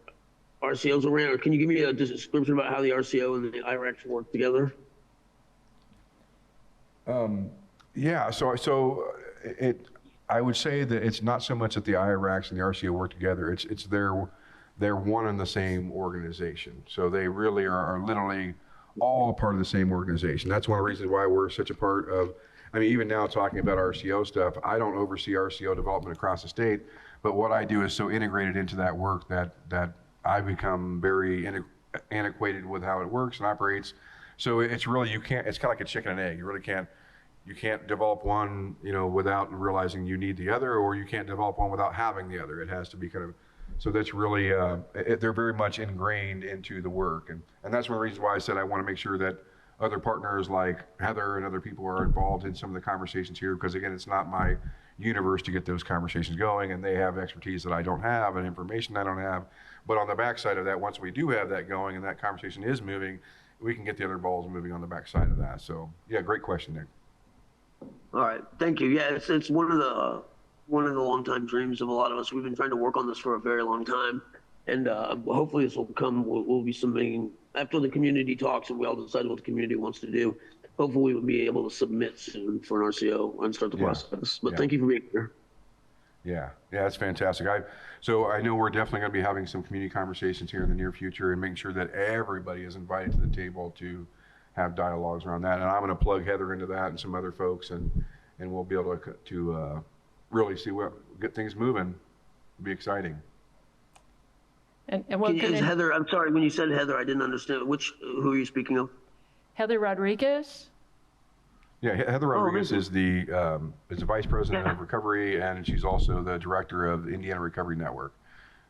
RCOs are ran? Or can you give me a description about how the RCO and the IRACs work together? Yeah, I would say that it's not so much that the IRACs and the RCO work together. It's they're one and the same organization. So they really are literally all a part of the same organization. That's one of the reasons why we're such a part of. I mean, even now talking about RCO stuff, I don't oversee RCO development across the state, but what I do is so integrated into that work that I become very antiquated with how it works and operates. So it's really, it's kind of like a chicken and egg. You can't develop one, without realizing you need the other, or you can't develop one without having the other. It has to be kind of, so that's really, they're very much ingrained into the work. And that's one of the reasons why I said I want to make sure that other partners like Heather and other people are involved in some of the conversations here, because again, it's not my universe to get those conversations going, and they have expertise that I don't have and information I don't have. But on the backside of that, once we do have that going and that conversation is moving, we can get the other balls moving on the backside of that. So yeah, great question, Nick. All right, thank you. Yeah, it's one of the longtime dreams of a lot of us. We've been trying to work on this for a very long time, and hopefully this will come. We'll be submitting after the community talks and we all decide what the community wants to do. Hopefully we'll be able to submit soon for an RCO and start the process. But thank you for being here. Yeah, that's fantastic. So I know we're definitely going to be having some community conversations here in the near future and making sure that everybody is invited to the table to have dialogues around that. And I'm going to plug Heather into that and some other folks, and we'll be able to really get things moving. It'll be exciting. And what Is Heather, I'm sorry, when you said Heather, I didn't understand. Who are you speaking of? Heather Rodriguez? Yeah, Heather Rodriguez is the vice president of recovery, and she's also the director of the Indiana Recovery Network.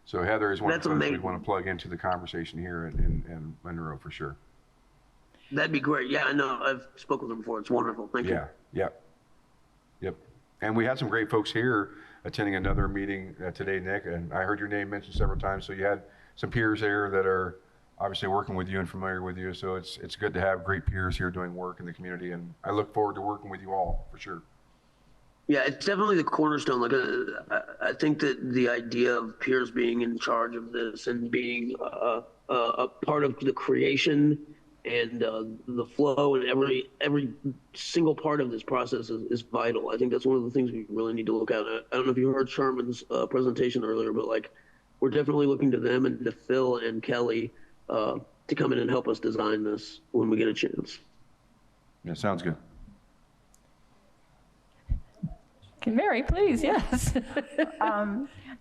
So Heather is one of the folks we want to plug into the conversation here in Monroe for sure. That'd be great. Yeah, I know. I've spoken with her before. It's wonderful. Thank you. Yep. And we had some great folks here attending another meeting today, Nick, and I heard your name mentioned several times. So you had some peers there that are obviously working with you and familiar with you. So it's good to have great peers here doing work in the community, and I look forward to working with you all for sure. Yeah, it's definitely the cornerstone. Like, I think that the idea of peers being in charge of this and being a part of the creation and the flow and every single part of this process is vital. I think that's one of the things we really need to look at. I don't know if you heard Sherman's presentation earlier, but like, we're definitely looking to them and to Phil and Kelly to come in and help us design this when we get a chance. Yeah, sounds good. Mary, please, yes.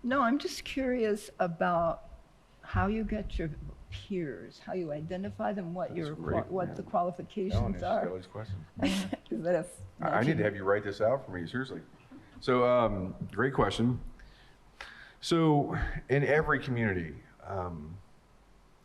No, I'm just curious about how you get your peers, how you identify them, what the qualifications are. I need to have you write this out for me, seriously. So, great question. So, in every community,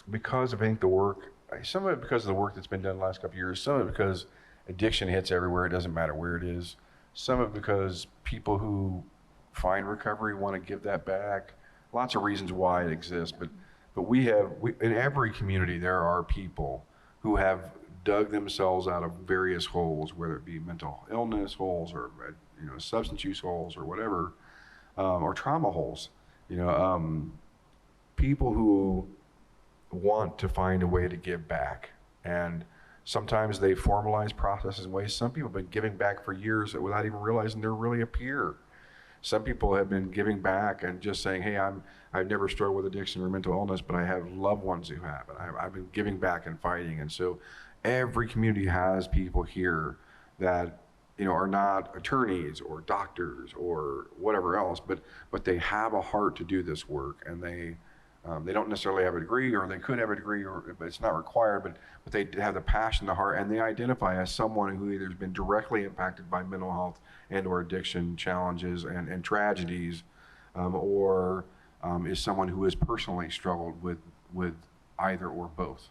because of, I think, the work, some of it because of the work that's been done the last couple of years, some of it because addiction hits everywhere, it doesn't matter where it is. Some of it because people who find recovery want to give that back. Lots of reasons why it exists, but in every community there are people who have dug themselves out of various holes, whether it be mental illness holes or substance use holes or whatever, or trauma holes. People who want to find a way to give back, and sometimes they formalize processes in ways. Some people have been giving back for years without even realizing they're really a peer. Some people have been giving back and just saying, hey, I've never struggled with addiction or mental illness, but I have loved ones who have, and I've been giving back and fighting. And so every community has people here that are not attorneys or doctors or whatever else, but they have a heart to do this work, and they don't necessarily have a degree, or they could have a degree, but it's not required, but they have the passion, the heart, and they identify as someone who either has been directly impacted by mental health and or addiction challenges and tragedies, or is someone who has personally struggled with either or both.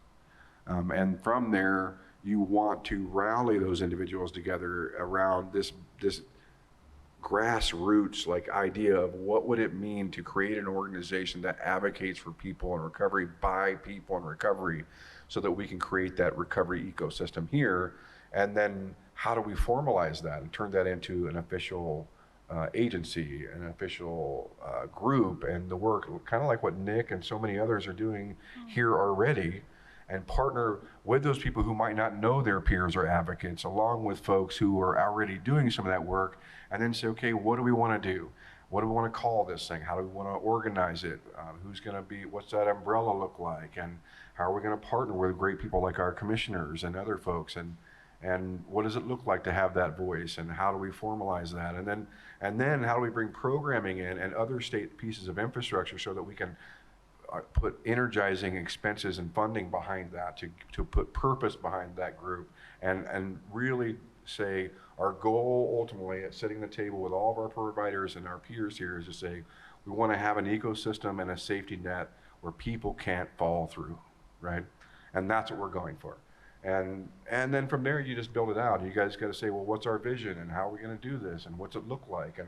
And from there, you want to rally those individuals together around this grassroots like idea of what would it mean to create an organization that advocates for people in recovery by people in recovery, so that we can create that recovery ecosystem here. And then how do we formalize that and turn that into an official agency, an official group, and the work, kind of like what Nick and so many others are doing here already, and partner with those people who might not know their peers or advocates, along with folks who are already doing some of that work, and then say, okay, what do we want to do? What do we want to call this thing? How do we want to organize it? Who's going to be, what's that umbrella look like? And how are we going to partner with great people like our commissioners and other folks? And what does it look like to have that voice? And how do we formalize that? And then how do we bring programming in and other state pieces of infrastructure so that we can put energizing expenses and funding behind that, to put purpose behind that group, and really say our goal ultimately at sitting at the table with all of our providers and our peers here is to say we want to have an ecosystem and a safety net where people can't fall through, right? And that's what we're going for. And then from there you just build it out. You guys got to say, well, what's our vision and how are we going to do this and what's it look like?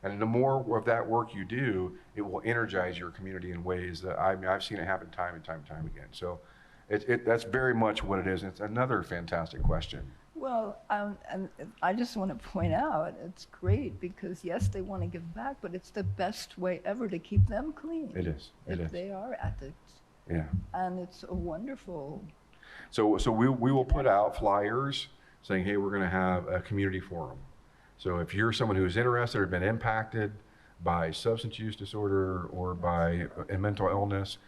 And the more of that work you do, it will energize your community in ways that I've seen it happen time and time again. So that's very much what it is. It's another fantastic question. Well, and I just want to point out, it's great because yes, they want to give back, but it's the best way ever to keep them clean. It is. It if is. they are addicts. Yeah. And it's a wonderful. So we will put out flyers saying, hey, we're going to have a community forum. So if you're someone who's interested or been impacted by substance use disorder or by a mental illness,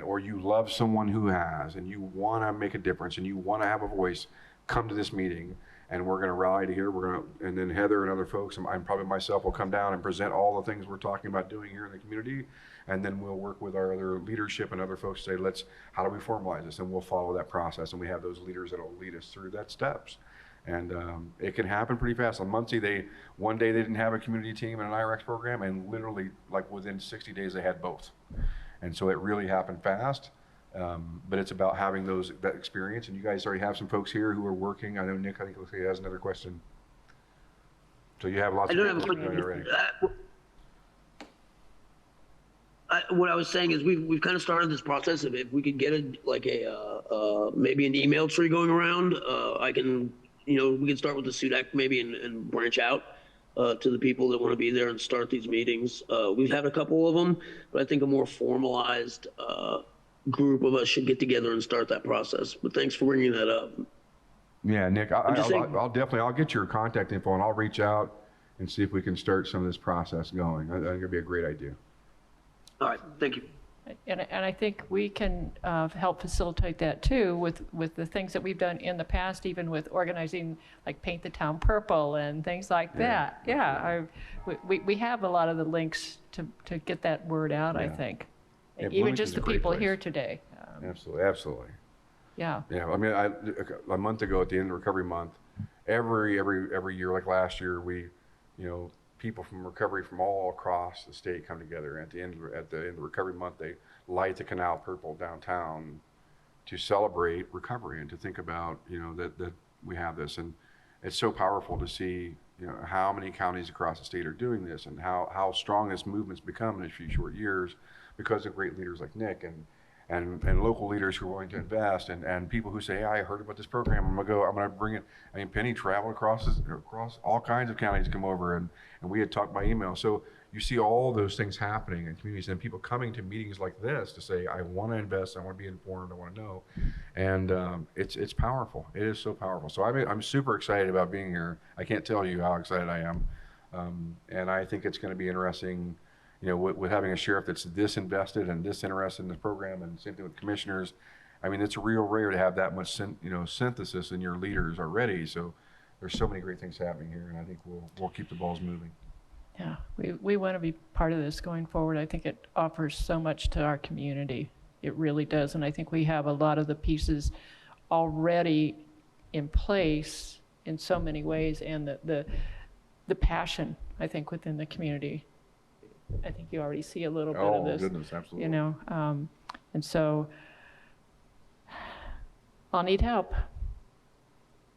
or you love someone who has, and you want to make a difference and you want to have a voice, come to this meeting, and we're going to rally to here. And then Heather and other folks, and probably myself, will come down and present all the things we're talking about doing here in the community. And then we'll work with our other leadership and other folks to say, how do we formalize this? And we'll follow that process. And we have those leaders that will lead us through that steps. And it can happen pretty fast. On Muncie, one day they didn't have a community team and an IREX program, and literally like within 60 days they had both. And so it really happened fast. But it's about having that experience. And you guys already have some folks here who are working. I know Nick, I think he has another question. So you have lots of people already. What I was saying is we've kind of started this process of if we could get maybe an email tree going around, we can start with the SUDAC maybe and branch out to the people that want to be there and start these meetings. We've had a couple of them, but I think a more formalized group of us should get together and start that process. But thanks for bringing that up. Yeah, Nick, I'll get your contact info and I'll reach out and see if we can start some of this process going. I think it'd be a great idea. All right, thank you. And I think we can help facilitate that too with the things that we've done in the past, even with organizing like Paint the Town Purple and things like that. Yeah, we have a lot of the links to get that word out, I think. Yeah, Even just the people here today. Absolutely. Yeah. Yeah, I mean, a month ago at the end of Recovery Month, every year, like last year, people from recovery from all across the state come together. At the end of Recovery Month, they light the canal purple downtown to celebrate recovery and to think about, that we have this. And it's so powerful to see, how many counties across the state are doing this and how strong this movement's become in a few short years because of great leaders like Nick and local leaders who are willing to invest and people who say, hey, I heard about this program, I'm gonna bring it. I mean, Penny traveled across all kinds of counties to come over and we had talked by email. So you see all those things happening in communities and people coming to meetings like this to say, I want to invest, I want to be informed, I want to know. And it's powerful. It is so powerful. So I'm super excited about being here. I can't tell you how excited I am. And I think it's going to be interesting, with having a sheriff that's this invested and this interested in the program, and same thing with commissioners. I mean, it's real rare to have that much synthesis in your leaders already. So there's so many great things happening here, and I think we'll keep the balls moving. Yeah, we want to be part of this going forward. I think it offers so much to our community. It really does, and I think we have a lot of the pieces already in place in so many ways, and the passion, I think, within the community. I think you already see a little bit of this. Oh, goodness, absolutely. And so I'll need help.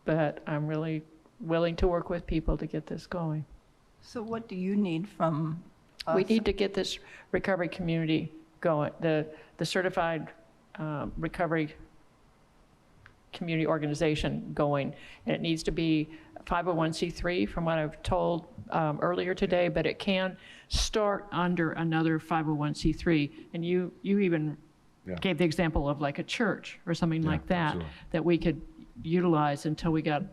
but I'm really willing to work with people to get this going. So what do you need from us? We need to get this recovery community going, the certified recovery community organization going. And it needs to be 501c3 from what I've told earlier today, but it can start under another 501c3. And you even gave the example of like a church or something like that, absolutely. that we could utilize until we got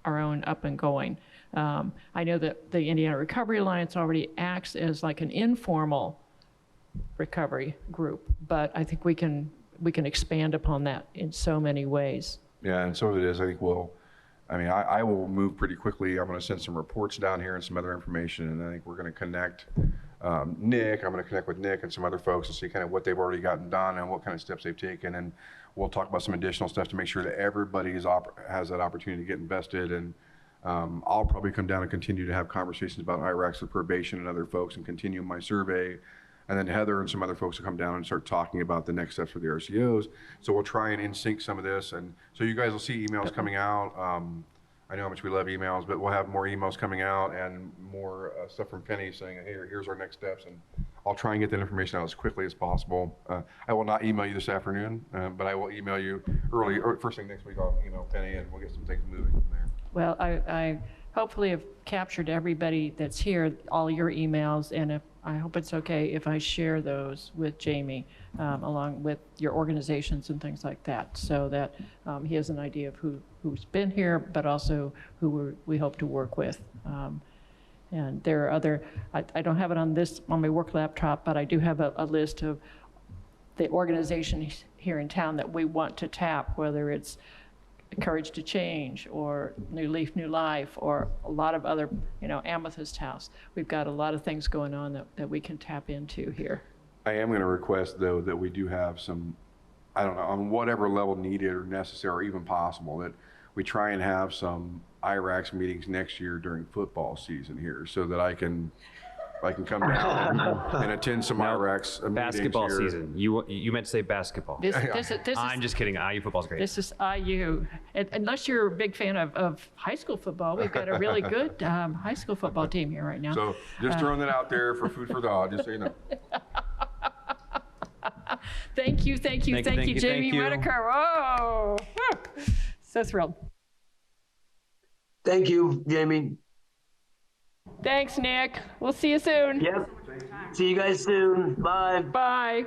our own up and going. I know that the Indiana Recovery Alliance already acts as like an informal recovery group, but I think we can expand upon that in so many ways. Yeah, and some of it is, I think I will move pretty quickly. I'm going to send some reports down here and some other information, and I think we're going to connect Nick. I'm going to connect with Nick and some other folks and see kind of what they've already gotten done and what kind of steps they've taken, and we'll talk about some additional stuff to make sure that everybody has that opportunity to get invested. And I'll probably come down and continue to have conversations about IRACs with probation and other folks and continue my survey. And then Heather and some other folks will come down and start talking about the next steps for the RCOs. So we'll try and in-sync some of this. And so you guys will see emails coming out. I know how much we love emails, but we'll have more emails coming out and more stuff from Penny saying, hey, here's our next steps. And I'll try and get that information out as quickly as possible. I will not email you this afternoon, but I will email you early, or first thing next week. I'll email Penny and we'll get some things moving from there. Well, I hopefully have captured everybody that's here, all your emails, and I hope it's okay if I share those with Jamie, along with your organizations and things like that, so that he has an idea of who's been here, but also who we hope to work with. And there are other, I don't have it on my work laptop, but I do have a list of the organizations here in town that we want to tap, whether it's Courage to Change or New Leaf, New Life, or a lot of other, Amethyst House. We've got a lot of things going on that we can tap into here. I am going to request, though, that we do have some, I don't know, on whatever level needed or necessary or even possible, that we try and have some IRACs meetings next year during football season here so that I can come down and attend some IRACs meetings Basketball here. season. You meant to say basketball. This I'm just kidding. IU football's great. This is IU. Unless you're a big fan of high school football, we've got a really good high school football team here right now. So just throwing that out there for food for thought, just so you know. Thank you, Jamie Whitaker. Whoa, so thrilled. Thank you, Jamie. Thanks, Nick. We'll see you soon. Yep. See you guys soon. Bye. Bye.